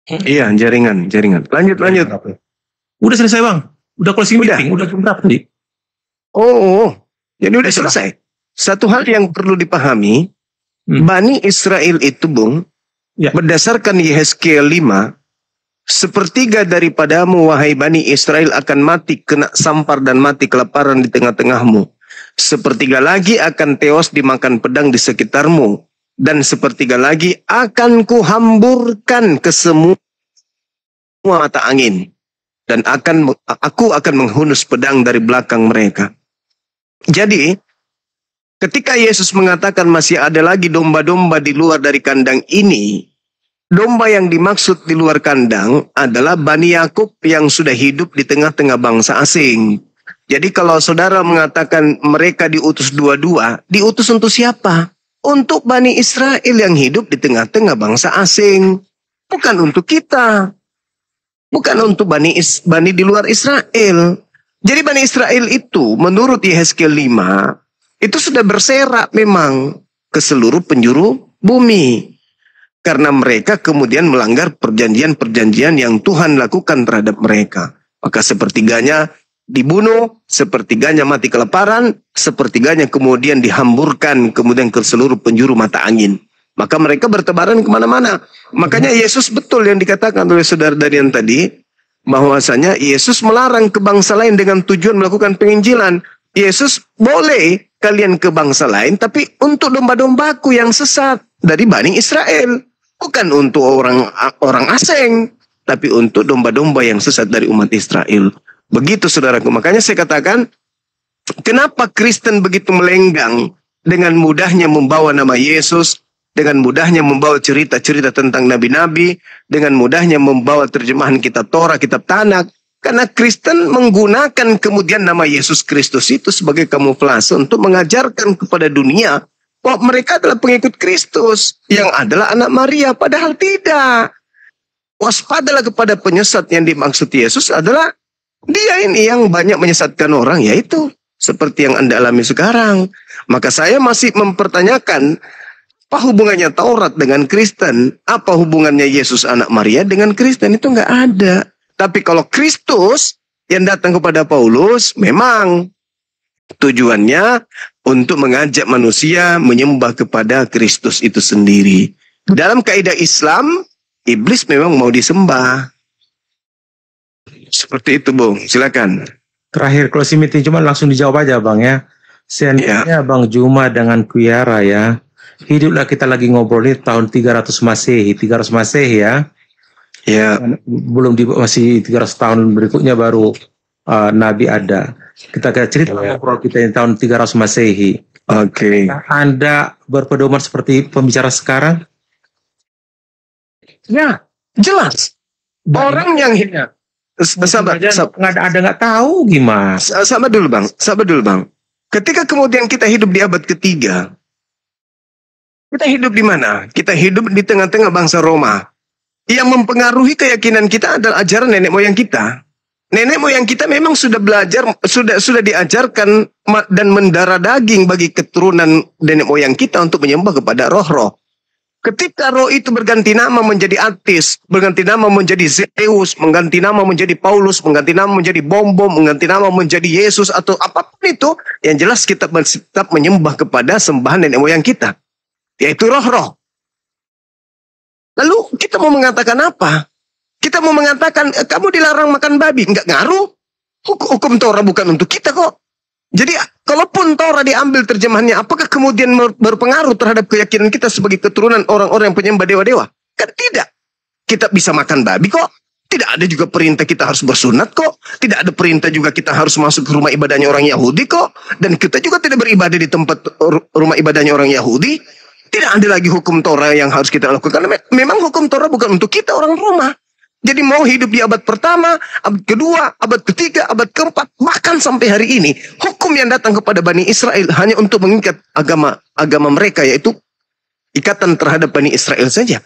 Iya, jaringan. Lanjut. Udah selesai bang. Udah closing Udah. meeting. Udah jam berapa nih? Oh, jadi udah selesai. Satu hal yang perlu dipahami, Bani Israel itu, Bung, Ya. berdasarkan Yehezkiel 5, sepertiga daripadamu, wahai Bani Israel, akan mati kena sampar dan mati kelaparan di tengah-tengahmu. Sepertiga lagi akan tewas dimakan pedang di sekitarmu. Dan sepertiga lagi akan kuhamburkan ke semua mata angin. Dan aku akan menghunus pedang dari belakang mereka. Jadi, ketika Yesus mengatakan masih ada lagi domba-domba di luar dari kandang ini, domba yang dimaksud di luar kandang adalah Bani Yakub yang sudah hidup di tengah-tengah bangsa asing. Jadi kalau saudara mengatakan mereka diutus dua-dua, diutus untuk siapa? Untuk Bani Israel yang hidup di tengah-tengah bangsa asing. Bukan untuk kita. Bukan untuk Bani di luar Israel. Jadi Bani Israel itu menurut Yehezkiel 5, itu sudah berserak memang ke seluruh penjuru bumi. Karena mereka kemudian melanggar perjanjian-perjanjian yang Tuhan lakukan terhadap mereka. Maka sepertiganya dibunuh, sepertiganya mati kelaparan, sepertiganya kemudian dihamburkan kemudian ke seluruh penjuru mata angin. Maka mereka bertebaran kemana-mana. Makanya Yesus betul yang dikatakan oleh saudara Darian tadi, bahwasanya Yesus melarang ke bangsa lain dengan tujuan melakukan penginjilan. Yesus boleh kalian ke bangsa lain, tapi untuk domba-dombaku yang sesat dari Bani Israel. Bukan untuk orang asing, tapi untuk domba-domba yang sesat dari umat Israel. Begitu saudaraku. Makanya saya katakan, kenapa Kristen begitu melenggang dengan mudahnya membawa nama Yesus, dengan mudahnya membawa cerita-cerita tentang nabi-nabi, dengan mudahnya membawa terjemahan kitab Torah, kitab Tanakh. Karena Kristen menggunakan kemudian nama Yesus Kristus itu sebagai kamuflase untuk mengajarkan kepada dunia bahwa mereka adalah pengikut Kristus yang adalah anak Maria. Padahal tidak. Waspadalah kepada penyesat yang dimaksud Yesus adalah dia ini yang banyak menyesatkan orang, yaitu seperti yang Anda alami sekarang. Maka saya masih mempertanyakan, apa hubungannya Taurat dengan Kristen? Apa hubungannya Yesus anak Maria dengan Kristen? Itu nggak ada. Tapi kalau Kristus yang datang kepada Paulus, memang tujuannya untuk mengajak manusia menyembah kepada Kristus itu sendiri. Dalam kaidah Islam, iblis memang mau disembah. Seperti itu, Bung. Silakan. Terakhir closing meeting, cuma langsung dijawab aja bang ya. Seandainya Bang Juma dengan Kuyara ya, hiduplah kita lagi ngobrol ini tahun 300 Masehi, 300 Masehi ya. Ya. Belum masih 300 tahun berikutnya baru Nabi ada. Kita cerita ngobrol kita yang tahun 300 Masehi. Oke. Anda berpedoman seperti pembicara sekarang? Ya, jelas. Orang yang sabar, nggak tahu gimana. Sabar dulu bang. Ketika kemudian kita hidup di abad ketiga, kita hidup di mana? Kita hidup di tengah-tengah bangsa Roma. Yang mempengaruhi keyakinan kita adalah ajaran nenek moyang kita. Nenek moyang kita memang sudah belajar, sudah diajarkan dan mendarah daging bagi keturunan nenek moyang kita untuk menyembah kepada roh-roh. Ketika roh itu berganti nama menjadi Atis, berganti nama menjadi Zeus, mengganti nama menjadi Paulus, mengganti nama menjadi Bom-Bom, mengganti nama menjadi Yesus atau apapun itu, yang jelas kita tetap menyembah kepada sembahan nenek moyang kita, yaitu roh-roh. Lalu kita mau mengatakan apa? Kita mau mengatakan kamu dilarang makan babi, enggak ngaruh. Hukum Torah bukan untuk kita kok. Jadi kalaupun Torah diambil terjemahannya, apakah kemudian berpengaruh terhadap keyakinan kita sebagai keturunan orang-orang yang penyembah dewa-dewa? Kan tidak. Kita bisa makan babi kok. Tidak ada juga perintah kita harus bersunat kok. Tidak ada perintah juga kita harus masuk ke rumah ibadahnya orang Yahudi kok. Dan kita juga tidak beribadah di tempat rumah ibadahnya orang Yahudi. Tidak ada lagi hukum Torah yang harus kita lakukan. Memang hukum Torah bukan untuk kita orang Roma. Jadi mau hidup di abad pertama, abad kedua, abad ketiga, abad keempat, bahkan sampai hari ini, hukum yang datang kepada Bani Israel hanya untuk mengikat agama mereka, yaitu ikatan terhadap Bani Israel saja.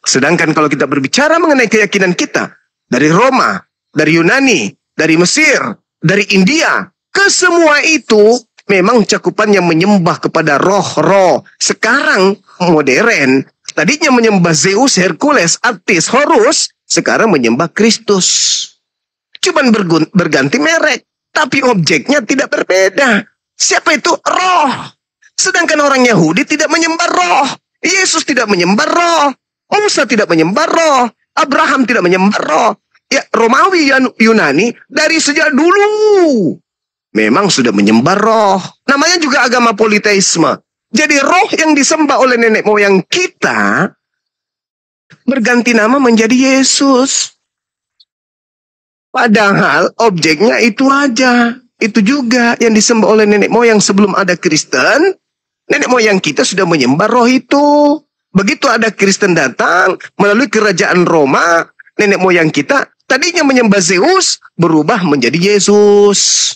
Sedangkan kalau kita berbicara mengenai keyakinan kita, dari Roma, dari Yunani, dari Mesir, dari India, ke semua itu memang cakupannya menyembah kepada roh-roh. Sekarang modern, tadinya menyembah Zeus, Hercules, Attis, Horus, sekarang menyembah Kristus. Cuman berganti merek, tapi objeknya tidak berbeda. Siapa itu? Roh. Sedangkan orang Yahudi tidak menyembah roh. Yesus tidak menyembah roh. Musa tidak menyembah roh. Abraham tidak menyembah roh. Ya, Romawi Yunani dari sejak dulu memang sudah menyembah roh. Namanya juga agama politeisme. Jadi roh yang disembah oleh nenek moyang kita berganti nama menjadi Yesus. Padahal objeknya itu aja. Itu juga yang disembah oleh nenek moyang sebelum ada Kristen. Nenek moyang kita sudah menyembah roh itu. Begitu ada Kristen datang melalui kerajaan Roma, nenek moyang kita tadinya menyembah Zeus berubah menjadi Yesus.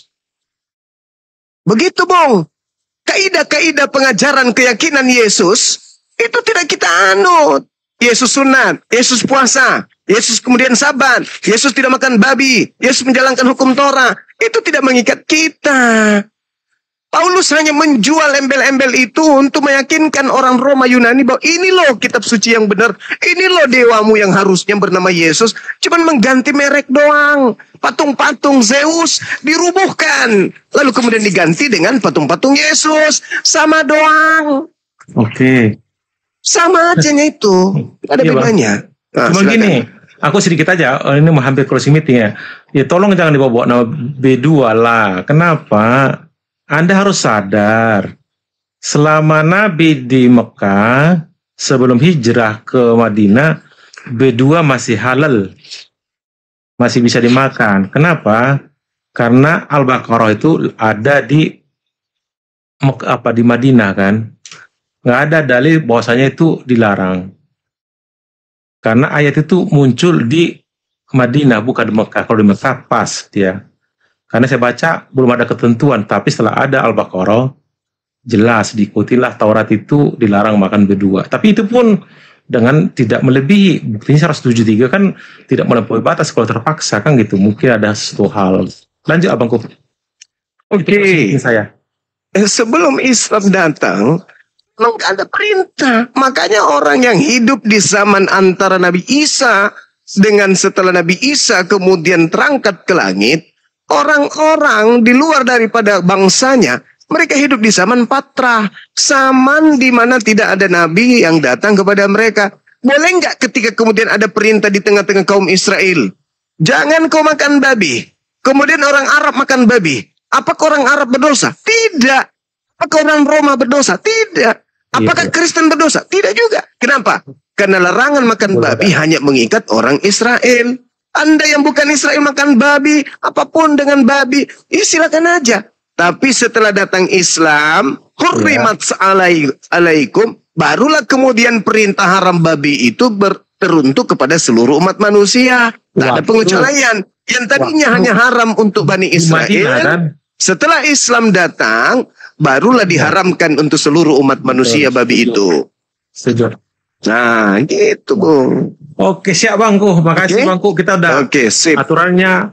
Begitu, Bung. Kaidah-kaidah pengajaran keyakinan Yesus itu tidak kita anut. Yesus sunat, Yesus puasa, Yesus kemudian sabat, Yesus tidak makan babi, Yesus menjalankan hukum Torah. Itu tidak mengikat kita. Paulus hanya menjual embel-embel itu untuk meyakinkan orang Roma Yunani bahwa ini loh kitab suci yang benar, ini loh dewamu yang harusnya bernama Yesus, cuman mengganti merek doang. Patung-patung Zeus dirubuhkan, lalu kemudian diganti dengan patung-patung Yesus, sama doang. Oke. Sama ajanya itu, ada Iya, bedanya. Nah, Cuma gini, aku sedikit aja, ini mau hampir closing meeting ya. Ya tolong jangan dibawa nama B2 lah. Kenapa? Anda harus sadar, selama Nabi di Mekah, sebelum hijrah ke Madinah, B2 masih halal. Masih bisa dimakan. Kenapa? Karena Al-Baqarah itu ada di di Madinah kan. Nggak ada dalil bahwasanya itu dilarang. Karena ayat itu muncul di Madinah, bukan di Mekah. Kalau di Mekah pas dia. Karena saya baca belum ada ketentuan, tapi setelah ada Al-Baqarah jelas diikutilah Taurat itu dilarang makan B2. Tapi itu pun dengan tidak melebihi, buktinya 173 kan tidak melampaui batas kalau terpaksa kan gitu. Mungkin ada satu hal. Lanjut abangku. Oke. Saya. Sebelum Islam datang, memang ada perintah. Makanya orang yang hidup di zaman antara Nabi Isa dengan setelah Nabi Isa kemudian terangkat ke langit, orang-orang di luar daripada bangsanya, mereka hidup di zaman Patrah, zaman di mana tidak ada nabi yang datang kepada mereka. Boleh nggak ketika kemudian ada perintah di tengah-tengah kaum Israel, jangan kau makan babi, kemudian orang Arab makan babi, apakah orang Arab berdosa? Tidak. Apakah orang Roma berdosa? Tidak. Apakah Kristen berdosa? Tidak juga. Kenapa? Karena larangan makan babi hanya mengikat orang Israel. Anda yang bukan Israel makan babi, apapun dengan babi, ya silakan aja. Tapi setelah datang Islam, hurrimat alaikum, barulah kemudian perintah haram babi itu teruntuk kepada seluruh umat manusia. Tak ada pengecualian. Yang tadinya hanya haram untuk Bani Israel, setelah Islam datang, barulah diharamkan untuk seluruh umat manusia babi itu. Setuju. Nah, gitu, Bung. Oke, siap Bangku. Makasih Bangku. Kita udah sip. aturannya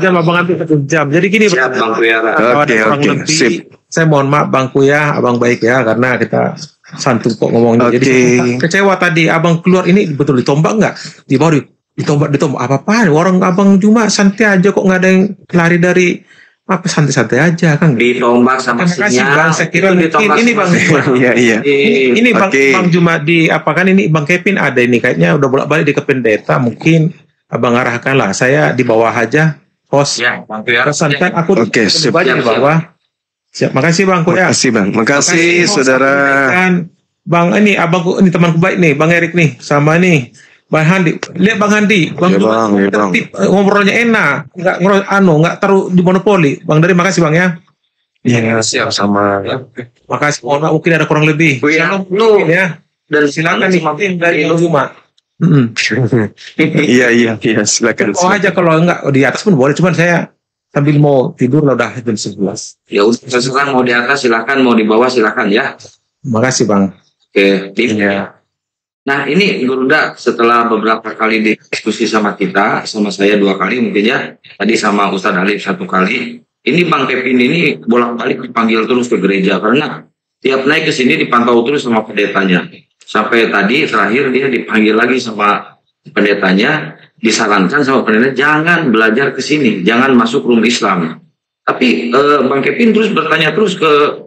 jam, Abang ambil 1 jam. Jadi gini, Siap Bang Kuyara. Oke, sip. Saya mohon maaf Bangku ya, Abang baik ya, karena kita Santun kok ngomongnya. Jadi saya kecewa tadi abang keluar ini betul ditombak nggak? Di bawah ditombak apa-apaan? Orang abang cuma santai aja kok, nggak ada yang lari dari apa, santai-santai aja kan? Ditombak sama Terima kasih Bang, saya kira ini Bang. Iya. Ini Bang Juma di apa kan ini Bang Kevin ada ini kayaknya udah bolak-balik di ke pendeta, mungkin abang arahkan lah. Saya di bawah aja, host. Ya, bantu ya. Santai aku siap. di bawah. Siap, makasih Bang Ko ya. Makasih Bang. Makasih saudara. Bang ini abangku ini temanku baik nih, Bang Erik nih, sama nih Bang Handi. Lihat Bang Handi, Bang tertib, ngobrolnya enak, nggak taruh di monopoli. Bang Dari makasih Bang ya. Iya, siap sama. Makasih. Mungkin ada kurang lebih. Shalom lu Ya. Dan silakan nih dari Juma. Iya, silakan. Oh aja kalau enggak di atas pun boleh, cuman saya sambil mau tidur udah jam 11. Ya udah, sekarang mau di atas silakan, mau di bawah silakan ya. Makasih Bang. Oke, iya. Nah ini Gurunda setelah beberapa kali diskusi sama kita, sama saya 2 kali mungkin ya, tadi sama Ustadz Alif 1 kali. Ini Bang Kevin ini bolak-balik dipanggil terus ke gereja karena tiap naik ke sini dipantau terus sama pendetanya. Sampai tadi terakhir dia dipanggil lagi sama pendetanya, disarankan sama pendeta jangan belajar ke sini, jangan masuk room Islam. Tapi Bang Kevin terus bertanya terus ke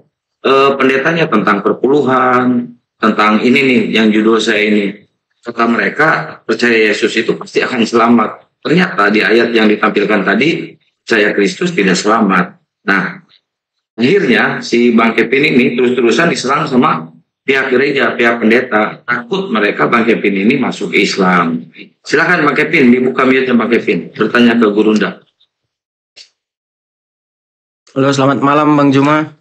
pendetanya tentang perpuluhan, tentang ini nih yang judul saya ini. Kata mereka percaya Yesus itu pasti akan selamat. Ternyata di ayat yang ditampilkan tadi percaya Kristus tidak selamat. Nah akhirnya si Bang Kevin ini terus-terusan diserang sama pihak gereja, pihak pendeta. Takut mereka Bang Kevin ini masuk Islam. Silakan Bang Kevin, dibuka mute Bang Kevin, bertanya ke Gurunda. Halo, selamat malam Bang Juma.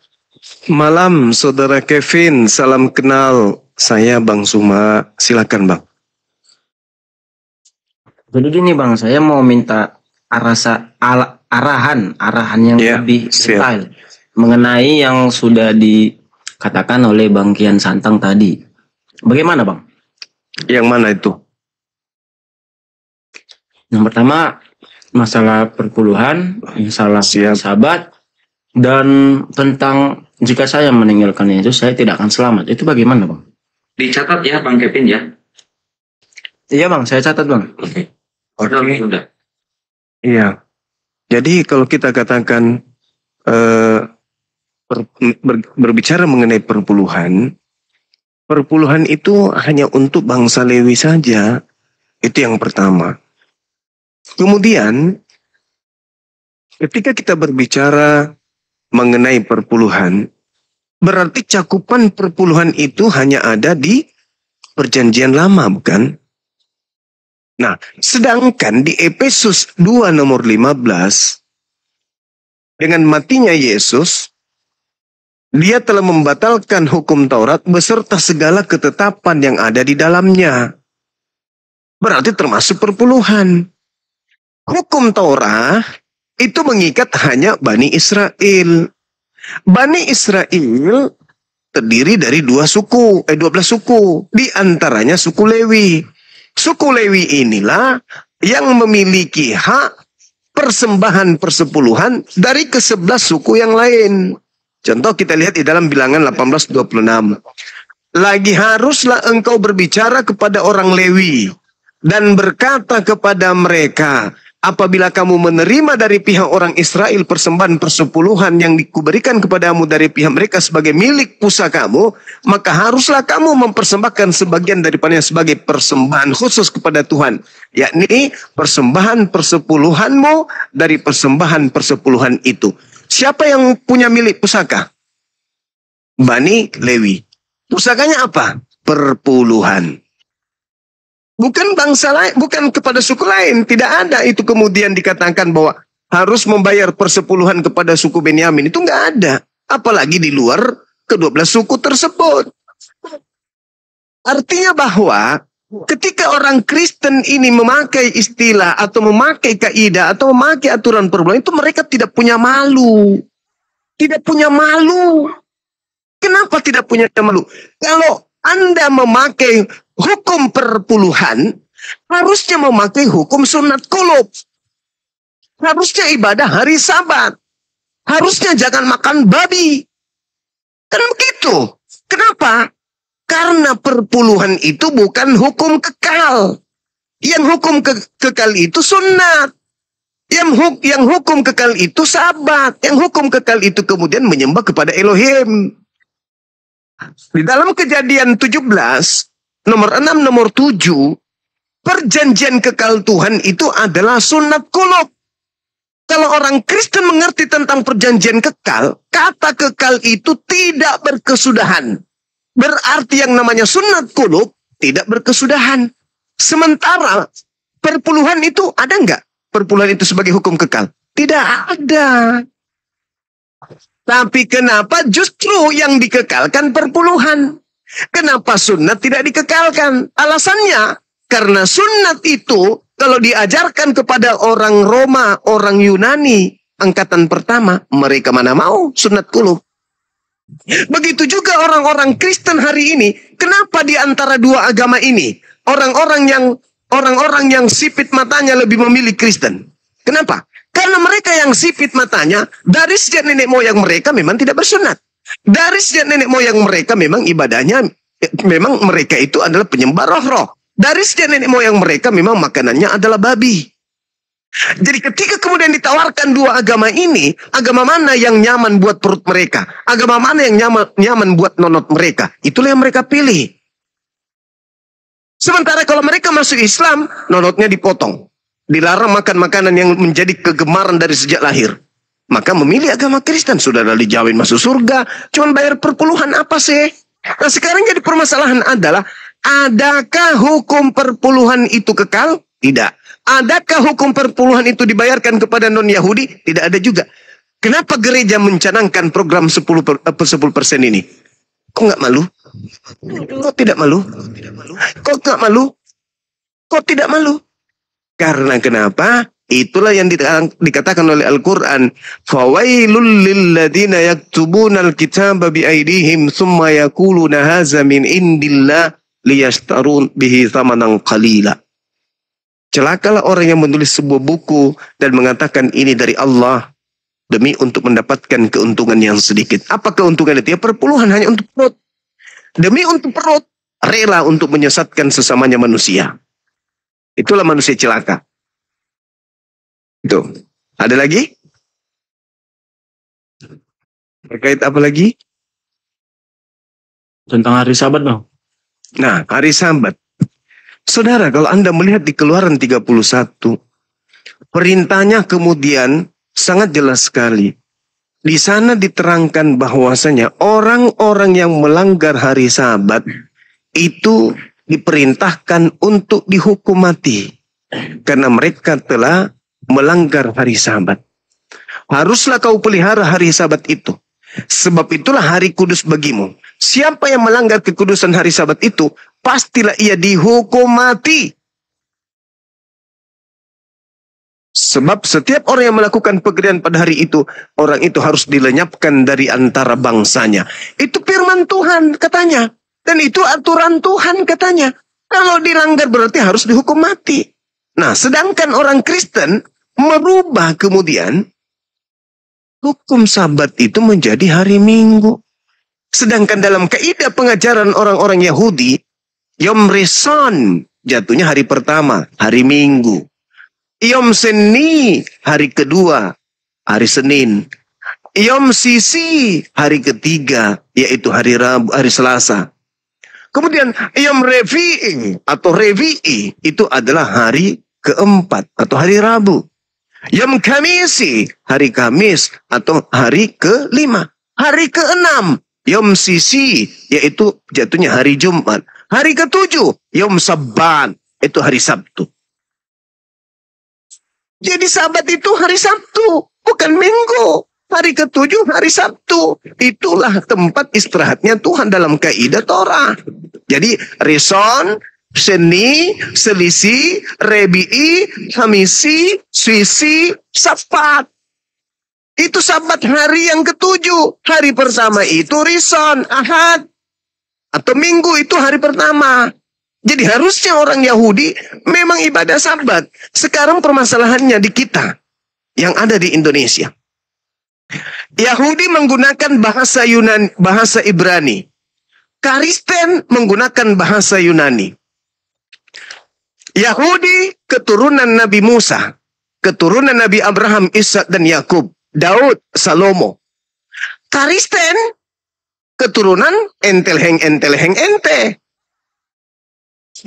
Malam saudara Kevin, salam kenal. Saya Bang Suma, silakan Bang. Jadi gini Bang, saya mau minta arahan yang lebih detail mengenai yang sudah dikatakan oleh Bang Kian Santang tadi. Bagaimana Bang? Yang mana itu? Yang pertama masalah perpuluhan, masalah sahabat, dan tentang jika saya meninggalkan Yesus saya tidak akan selamat. Itu bagaimana Bang? Dicatat ya Bang Kevin ya. Iya Bang, saya catat Bang. Oke. Udah. Iya. Jadi kalau kita katakan berbicara mengenai perpuluhan itu hanya untuk bangsa Lewi saja. Itu yang pertama. Kemudian ketika kita berbicara mengenai perpuluhan, berarti cakupan perpuluhan itu hanya ada di Perjanjian Lama, bukan? Nah, sedangkan di Efesus 2 nomor 15, dengan matinya Yesus, dia telah membatalkan hukum Taurat beserta segala ketetapan yang ada di dalamnya. Berarti termasuk perpuluhan. Hukum Taurat itu mengikat hanya Bani Israel. Bani Israel terdiri dari 12 suku. Di antaranya suku Lewi. Suku Lewi inilah yang memiliki hak persembahan persepuluhan dari ke-11 suku yang lain. Contoh kita lihat di dalam Bilangan 18:26. Lagi haruslah engkau berbicara kepada orang Lewi dan berkata kepada mereka, apabila kamu menerima dari pihak orang Israel persembahan persepuluhan yang diberikan kepadamu dari pihak mereka sebagai milik pusakamu, maka haruslah kamu mempersembahkan sebagian daripadanya sebagai persembahan khusus kepada Tuhan, yakni persembahan persepuluhanmu dari persembahan persepuluhan itu. Siapa yang punya milik pusaka? Bani Lewi. Pusakanya apa? Perpuluhan. Bukan bangsa lain, bukan kepada suku lain. Tidak ada itu kemudian dikatakan bahwa harus membayar persepuluhan kepada suku Benyamin. Itu nggak ada. Apalagi di luar ke-12 suku tersebut. Artinya bahwa ketika orang Kristen ini memakai istilah atau memakai kaidah atau memakai aturan perpuluhan itu mereka tidak punya malu. Tidak punya malu. Kenapa tidak punya malu? Kalau Anda memakai hukum perpuluhan, harusnya memakai hukum sunat qulub. Harusnya ibadah hari Sabat. Harusnya jangan makan babi. Kan begitu. Kenapa? Karena perpuluhan itu bukan hukum kekal. Yang hukum kekal itu sunat. Yang hukum kekal itu sabat. Yang hukum kekal itu kemudian menyembah kepada Elohim. Di dalam Kejadian 17, nomor 6, nomor 7, perjanjian kekal Tuhan itu adalah sunat kulub. Kalau orang Kristen mengerti tentang perjanjian kekal, kata kekal itu tidak berkesudahan. Berarti yang namanya sunat kulub tidak berkesudahan. Sementara perpuluhan itu ada nggak? Perpuluhan itu sebagai hukum kekal? Tidak ada. Tapi kenapa justru yang dikekalkan perpuluhan? Kenapa sunat tidak dikekalkan? Alasannya, karena sunat itu kalau diajarkan kepada orang Roma, orang Yunani, angkatan pertama, mereka mana mau sunat kulub. Begitu juga orang-orang Kristen hari ini. Kenapa di antara dua agama ini orang-orang yang sipit matanya lebih memilih Kristen? Kenapa? Karena mereka yang sipit matanya dari sejak nenek moyang mereka memang tidak bersunat. Dari sejak nenek moyang mereka memang ibadahnya, memang mereka itu adalah penyembah roh-roh. Dari sejak nenek moyang mereka memang makanannya adalah babi. Jadi ketika kemudian ditawarkan dua agama ini, agama mana yang nyaman buat perut mereka? Agama mana yang nyaman buat nonot mereka? Itulah yang mereka pilih. Sementara kalau mereka masuk Islam, nonotnya dipotong. Dilarang makan makanan yang menjadi kegemaran dari sejak lahir. Maka memilih agama Kristen. Sudah dijamin masuk surga, cuman bayar perpuluhan apa sih? Nah sekarang jadi permasalahan adalah, adakah hukum perpuluhan itu kekal? Tidak. Adakah hukum perpuluhan itu dibayarkan kepada non-Yahudi? Tidak ada juga. Kenapa gereja mencanangkan program 10% ini? Kok nggak malu? Kok tidak malu? Kok nggak malu? Kok tidak malu? Karena kenapa? Itulah yang dikatakan oleh Al-Quran. Fawailul lilladzina yaktubuna al-kitaba biaidihim summa yakuluna haza min indillah liyashtarun bihi thamanan qalila. Celakalah orang yang menulis sebuah buku dan mengatakan ini dari Allah demi untuk mendapatkan keuntungan yang sedikit. Apa keuntungan itu? Ya perpuluhan hanya untuk perut. Demi untuk perut, rela untuk menyesatkan sesamanya manusia. Itulah manusia celaka. Itu. Ada lagi? Terkait apa lagi? Tentang hari Sabat, Bang. Nah, hari Sabat. Saudara, kalau Anda melihat di Keluaran 31, perintahnya kemudian sangat jelas sekali. Di sana diterangkan bahwasanya orang-orang yang melanggar hari Sabat itu diperintahkan untuk dihukum mati. Karena mereka telah melanggar hari Sabat. Haruslah kau pelihara hari Sabat itu. Sebab itulah hari kudus bagimu. Siapa yang melanggar kekudusan hari Sabat itu, pastilah ia dihukum mati. Sebab setiap orang yang melakukan pekerjaan pada hari itu, orang itu harus dilenyapkan dari antara bangsanya. Itu firman Tuhan katanya. Dan itu aturan Tuhan katanya. Kalau dilanggar berarti harus dihukum mati. Nah, sedangkan orang Kristen merubah kemudian hukum Sabat itu menjadi hari Minggu. Sedangkan dalam kaidah pengajaran orang-orang Yahudi, Yom Rishon jatuhnya hari pertama, hari Minggu. Yom Sheni hari kedua, hari Senin. Yom Sisi hari ketiga, yaitu hari Rabu, hari Selasa. Kemudian Yom Revi'i atau Revi'i itu adalah hari keempat atau hari Rabu. Yom Kamisi, hari Kamis atau hari kelima. Hari keenam, Yom Sisi, yaitu jatuhnya hari Jumat. Hari ketujuh, Yom Sabat, itu hari Sabtu. Jadi Sabat itu hari Sabtu, bukan Minggu. Hari ketujuh, hari Sabtu. Itulah tempat istirahatnya Tuhan dalam kaidah Torah. Jadi Rishon, Sheni, Selisi, Rebi'i, Khamisi, Swisi, Sabat. Itu Sabat hari yang ketujuh. Hari pertama itu Rishon, Ahad. Atau Minggu itu hari pertama. Jadi harusnya orang Yahudi memang ibadah Sabat. Sekarang permasalahannya di kita yang ada di Indonesia. Yahudi menggunakan bahasa Yunani, bahasa Ibrani. Kristen menggunakan bahasa Yunani. Yahudi keturunan Nabi Musa, keturunan Nabi Abraham, Ishak dan Yakub, Daud, Salomo. Kristen keturunan entelheng ente.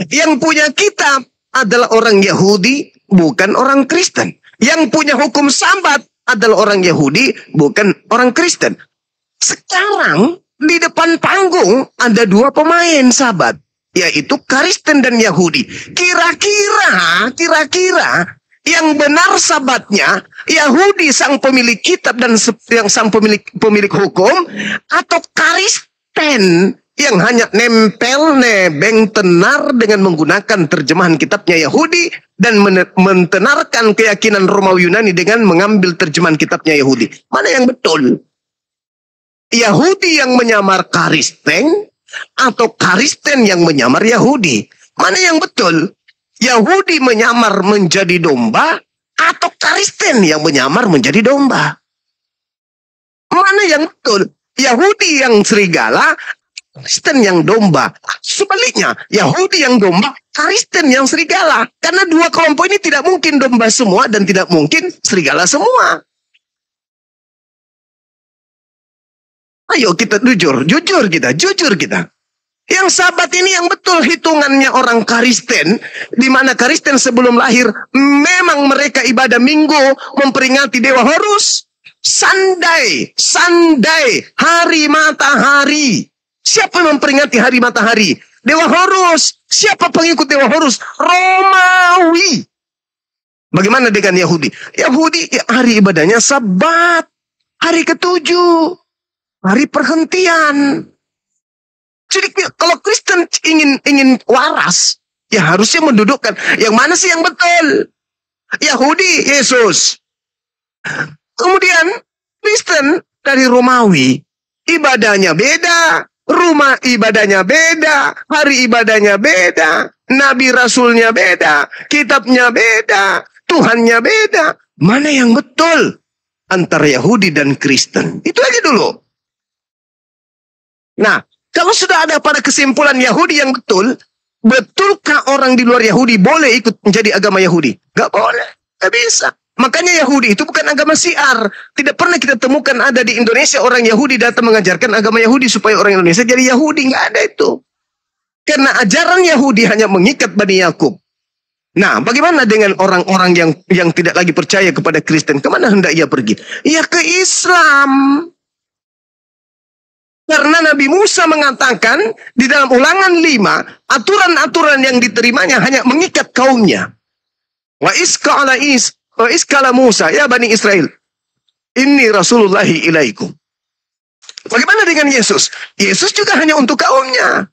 Yang punya kitab adalah orang Yahudi, bukan orang Kristen. Yang punya hukum Sabat adalah orang Yahudi, bukan orang Kristen. Sekarang di depan panggung ada dua pemain Sabat, yaitu Kristen dan Yahudi. Kira-kira yang benar Sabatnya Yahudi sang pemilik kitab dan yang sang pemilik hukum, atau Kristen yang hanya nempel nebeng tenar dengan menggunakan terjemahan kitabnya Yahudi dan mentenarkan keyakinan Romawi Yunani dengan mengambil terjemahan kitabnya Yahudi. Mana yang betul? Yahudi yang menyamar Kristen atau Kristen yang menyamar Yahudi? Mana yang betul? Yahudi menyamar menjadi domba atau Kristen yang menyamar menjadi domba? Mana yang betul? Yahudi yang serigala, Kristen yang domba. Sebaliknya, Yahudi yang domba, Kristen yang serigala. Karena dua kelompok ini tidak mungkin domba semua dan tidak mungkin serigala semua. Ayo kita jujur kita. Yang Sabat ini yang betul hitungannya orang Kristen, di mana Kristen sebelum lahir memang mereka ibadah Minggu, memperingati Dewa Horus, Sandai, hari matahari. Siapa yang memperingati hari matahari? Dewa Horus. Siapa pengikut Dewa Horus? Romawi. Bagaimana dengan Yahudi? Yahudi hari ibadahnya Sabat, hari ketujuh, hari perhentian. Jadi kalau Kristen ingin waras, ya harusnya mendudukkan yang mana sih yang betul? Yahudi, Yesus. Kemudian Kristen dari Romawi, ibadahnya beda, rumah ibadahnya beda, hari ibadahnya beda, nabi rasulnya beda, kitabnya beda, Tuhannya beda. Mana yang betul antara Yahudi dan Kristen? Itu aja dulu. Nah, kalau sudah ada pada kesimpulan Yahudi yang betul, betulkah orang di luar Yahudi boleh ikut menjadi agama Yahudi? Gak boleh, gak bisa. Makanya Yahudi itu bukan agama syiar. Tidak pernah kita temukan ada di Indonesia orang Yahudi datang mengajarkan agama Yahudi supaya orang Indonesia jadi Yahudi. Nggak ada itu. Karena ajaran Yahudi hanya mengikat Bani Yakub. Nah, bagaimana dengan orang-orang yang tidak lagi percaya kepada Kristen? Kemana hendak ia pergi? Ya ke Islam. Karena Nabi Musa mengatakan di dalam Ulangan 5, aturan-aturan yang diterimanya hanya mengikat kaumnya. Wa iskala Musa, ya Bani Israel, inni Rasulullahi ilaikum. Bagaimana dengan Yesus? Yesus juga hanya untuk kaumnya.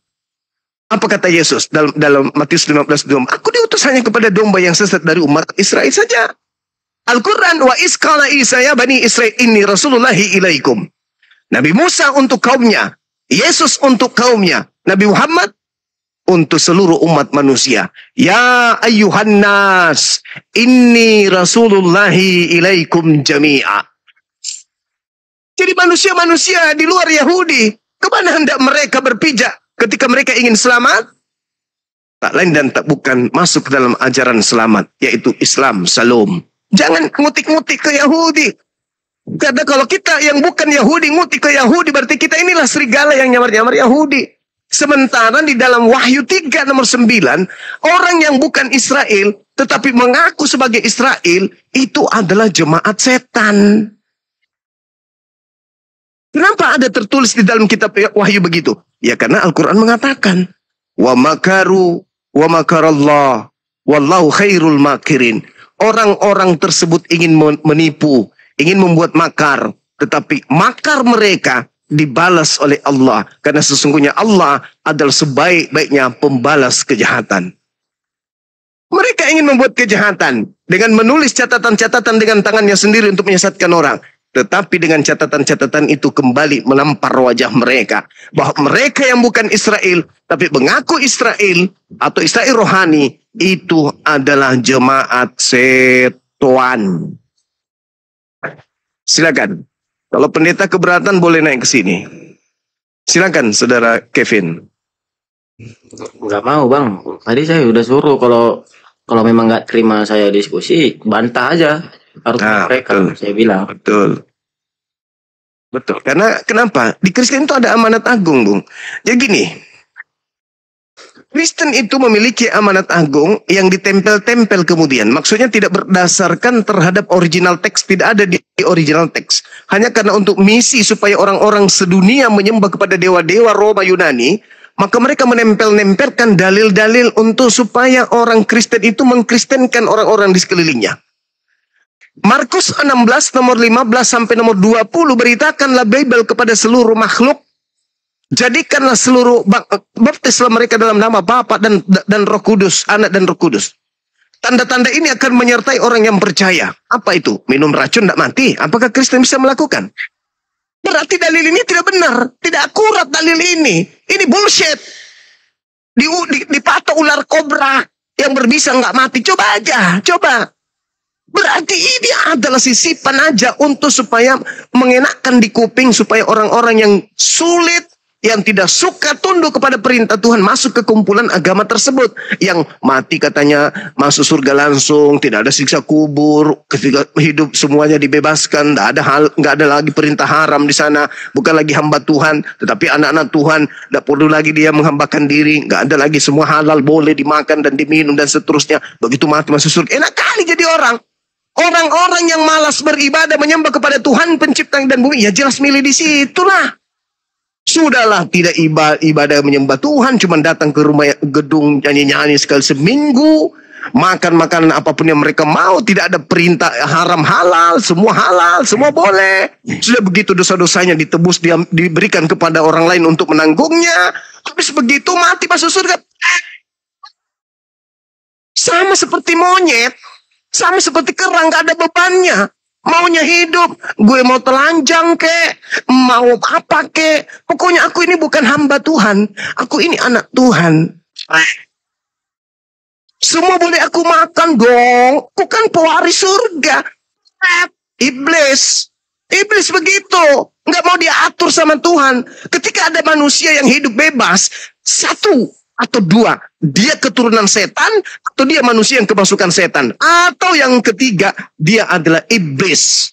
Apa kata Yesus dalam Matius 15:2? Aku diutus hanya kepada domba yang sesat dari umat Israel saja. Al-Quran, wa iskala Isa, ya Bani Israel, inni Rasulullahi ilaikum. Nabi Musa untuk kaumnya, Yesus untuk kaumnya, Nabi Muhammad untuk seluruh umat manusia. Ya ayyuhan nas, inni Rasulullahi ilaikum jami'a. Jadi manusia-manusia di luar Yahudi, kemana hendak mereka berpijak ketika mereka ingin selamat? Tak lain dan tak bukan masuk ke dalam ajaran selamat, yaitu Islam, Salam. Jangan ngutik-ngutik ke Yahudi. Karena kalau kita yang bukan Yahudi ngutik ke Yahudi, berarti kita inilah serigala yang nyamar-nyamar Yahudi. Sementara di dalam Wahyu 3 nomor 9, orang yang bukan Israel tetapi mengaku sebagai Israel itu adalah jemaat setan. Kenapa ada tertulis di dalam kitab Wahyu begitu? Ya karena Al-Quran mengatakan, wa makaru wa makarallah wallahu khairul makirin. Orang-orang tersebut ingin menipu, ingin membuat makar, tetapi makar mereka dibalas oleh Allah. Karena sesungguhnya Allah adalah sebaik-baiknya pembalas kejahatan. Mereka ingin membuat kejahatan dengan menulis catatan-catatan dengan tangannya sendiri untuk menyesatkan orang. Tetapi dengan catatan-catatan itu kembali melampar wajah mereka. Bahwa mereka yang bukan Israel, tapi mengaku Israel atau Israel rohani, itu adalah jemaat setan. Silakan. Kalau pendeta keberatan boleh naik ke sini. Silakan Saudara Kevin. Nggak mau bang. Tadi saya udah suruh kalau memang nggak terima saya diskusi, bantah aja. Harus mereka. Betul. Saya bilang. Betul. Betul. Karena kenapa? Di Kristen itu ada amanat agung, Bung. Jadi gini. Kristen itu memiliki amanat agung yang ditempel-tempel kemudian. Maksudnya tidak berdasarkan terhadap original teks. Tidak ada di original teks. Hanya karena untuk misi supaya orang-orang sedunia menyembah kepada dewa-dewa Roma Yunani. Maka mereka menempel-nempelkan dalil-dalil untuk supaya orang Kristen itu mengkristenkan orang-orang di sekelilingnya. Markus 16 nomor 15 sampai nomor 20 beritakanlah Bible kepada seluruh makhluk. Jadikanlah seluruh baptislah mereka dalam nama Bapa dan Roh Kudus, Anak dan Roh Kudus. Tanda-tanda ini akan menyertai orang yang percaya. Apa itu? Minum racun tidak mati. Apakah Kristen bisa melakukan? Berarti dalil ini tidak benar, tidak akurat dalil ini. Ini bullshit. Dipatok ular kobra yang berbisa nggak mati. Coba aja, coba. Berarti ini adalah sisipan aja untuk supaya mengenakkan di kuping supaya orang-orang yang sulit, yang tidak suka tunduk kepada perintah Tuhan masuk ke kumpulan agama tersebut. Yang mati katanya masuk surga langsung, tidak ada siksa kubur, ketika hidup semuanya dibebaskan, nggak ada lagi perintah haram di sana, bukan lagi hamba Tuhan, tetapi anak-anak Tuhan, tidak perlu lagi dia menghambakan diri, nggak ada lagi semua halal boleh dimakan dan diminum dan seterusnya. Begitu mati masuk surga, enak kali jadi orang. Orang-orang yang malas beribadah menyembah kepada Tuhan pencipta dan bumi, ya jelas milih di situlah. Sudahlah tidak ibadah menyembah Tuhan, cuma datang ke rumah gedung nyanyi-nyanyi sekali seminggu, makan makanan apapun yang mereka mau, tidak ada perintah haram halal, semua boleh. Sudah begitu dosa-dosanya ditebus, diberikan kepada orang lain untuk menanggungnya. Habis begitu mati masuk surga. Sama seperti monyet, sama seperti kerang, gak ada bebannya. Maunya hidup, gue mau telanjang kek, mau apa kek. Pokoknya aku ini bukan hamba Tuhan, aku ini anak Tuhan. Semua boleh aku makan dong, aku kan pewaris surga. Iblis begitu, nggak mau diatur sama Tuhan. Ketika ada manusia yang hidup bebas, satu atau dua, dia keturunan setan, atau dia manusia yang kemasukan setan, atau yang ketiga, dia adalah iblis,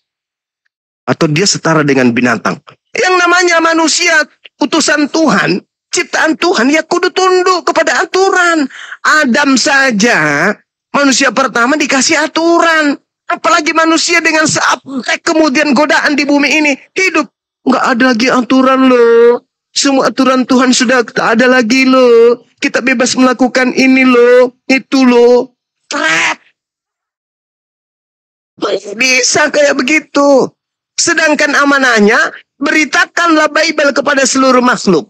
atau dia setara dengan binatang. Yang namanya manusia utusan Tuhan, ciptaan Tuhan, ya kudu tunduk kepada aturan. Adam saja, manusia pertama dikasih aturan, apalagi manusia dengan seaptek kemudian godaan di bumi ini hidup, nggak ada lagi aturan loh. Semua aturan Tuhan sudah tak ada lagi loh. Kita bebas melakukan ini loh, itu loh. Trap. Bisa kayak begitu. Sedangkan amanahnya, beritakanlah Bible kepada seluruh makhluk.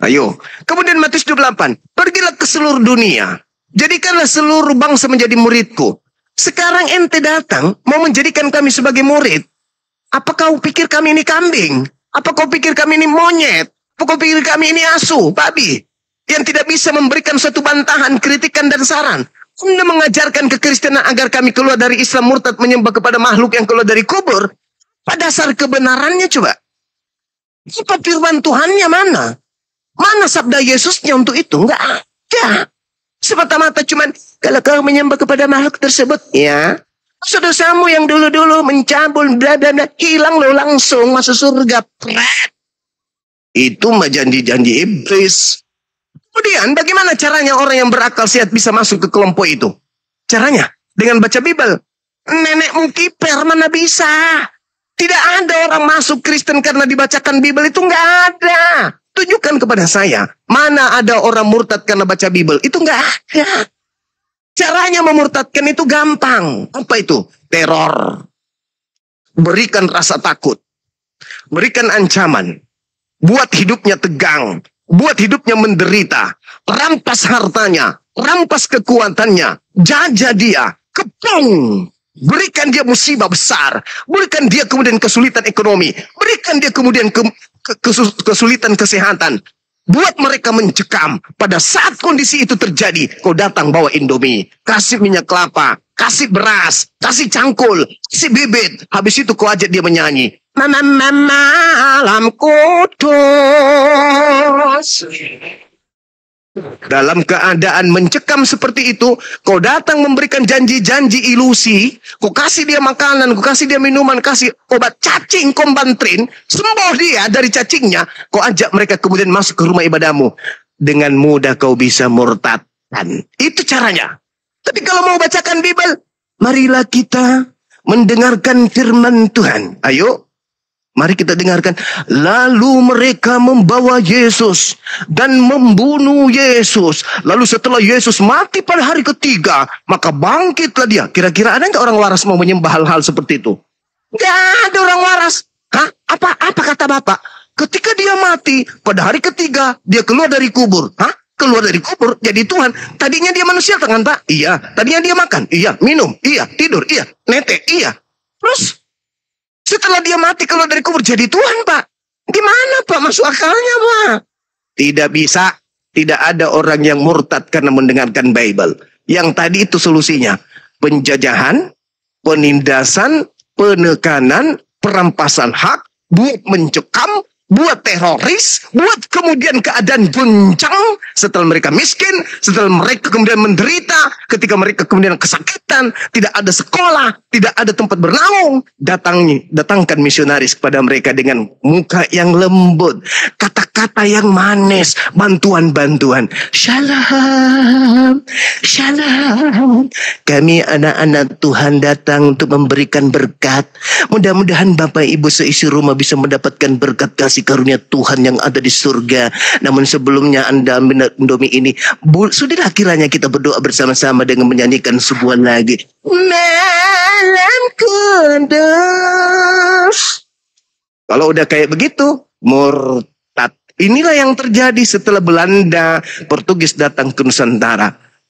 Ayo. Kemudian Matius 28. Pergilah ke seluruh dunia. Jadikanlah seluruh bangsa menjadi muridku. Sekarang ente datang, mau menjadikan kami sebagai murid. Apa kau pikir kami ini kambing? Apa kau pikir kami ini monyet? Apa kau pikir kami ini asu, babi? Yang tidak bisa memberikan suatu bantahan, kritikan, dan saran. Anda mengajarkan kekristenan agar kami keluar dari Islam murtad menyembah kepada makhluk yang keluar dari kubur. Pada dasar kebenarannya coba. Apa firman Tuhannya mana? Mana sabda Yesusnya untuk itu? Enggak ada. Semata-mata cuman, kalau kau menyembah kepada makhluk tersebut, ya, dosa-dosamu yang dulu-dulu mencabul, bla bla bla, hilang lo langsung masuk surga. Itu mah janji-janji iblis. Kemudian bagaimana caranya orang yang berakal sehat bisa masuk ke kelompok itu? Caranya dengan baca Bible. Nenekmu kiper mana bisa? Tidak ada orang masuk Kristen karena dibacakan Bible, itu nggak ada. Tunjukkan kepada saya, mana ada orang murtad karena baca Bible? Itu nggak ada. Caranya memurtadkan itu gampang. Apa itu? Teror. Berikan rasa takut. Berikan ancaman. Buat hidupnya tegang. Buat hidupnya menderita. Rampas hartanya. Rampas kekuatannya. Jajah dia. Kepung. Berikan dia musibah besar. Berikan dia kemudian kesulitan ekonomi. Berikan dia kemudian kesulitan kesehatan. buat mereka mencekam. Pada saat kondisi itu terjadi, kau datang bawa Indomie, kasih minyak kelapa, kasih beras, kasih cangkul, kasih bibit. Habis itu kau ajak dia menyanyi. Mama malam kudus. Dalam keadaan mencekam seperti itu, kau datang memberikan janji-janji ilusi, kau kasih dia makanan, kau kasih dia minuman, kasih obat cacing, kau bantrin, sembuh dia dari cacingnya, kau ajak mereka kemudian masuk ke rumah ibadahmu. Dengan mudah kau bisa murtadkan. Itu caranya. Tapi kalau mau bacakan Bible, marilah kita mendengarkan firman Tuhan. Ayo. Mari kita dengarkan. Lalu mereka membawa Yesus dan membunuh Yesus. Lalu setelah Yesus mati pada hari ketiga, maka bangkitlah dia. Kira-kira ada nggak orang waras mau menyembah hal-hal seperti itu? Nggak ada orang waras. Hah? Apa kata Bapak? Ketika dia mati pada hari ketiga, dia keluar dari kubur. Hah? Keluar dari kubur jadi Tuhan. Tadinya dia manusia kan Pak? Iya. Tadinya dia makan? Iya. Minum? Iya. Tidur? Iya. Netek? Iya. Terus setelah dia mati keluar dari kubur jadi Tuhan, Pak. Gimana, Pak? Masuk akalnya, Pak? Tidak bisa. Tidak ada orang yang murtad karena mendengarkan Bible. Yang tadi itu solusinya. Penjajahan, penindasan, penekanan, perampasan hak, buat mencekam, buat teroris, buat kemudian keadaan goncang setelah mereka miskin, setelah mereka kemudian menderita, ketika mereka kemudian kesakitan, tidak ada sekolah, tidak ada tempat bernaung, datangkan misionaris kepada mereka dengan muka yang lembut, kata-kata yang manis, bantuan-bantuan. Shalom, shalom. Kami anak-anak Tuhan datang untuk memberikan berkat. Mudah-mudahan Bapak Ibu seisi rumah bisa mendapatkan berkat kasih karunia Tuhan yang ada di surga. Namun sebelumnya Anda ambil Indomie ini, sudahlah kiranya kita berdoa bersama-sama dengan menyanyikan sebuah lagu. Malam kudus. Kalau udah kayak begitu, murtad. Inilah yang terjadi setelah Belanda, Portugis datang ke Nusantara.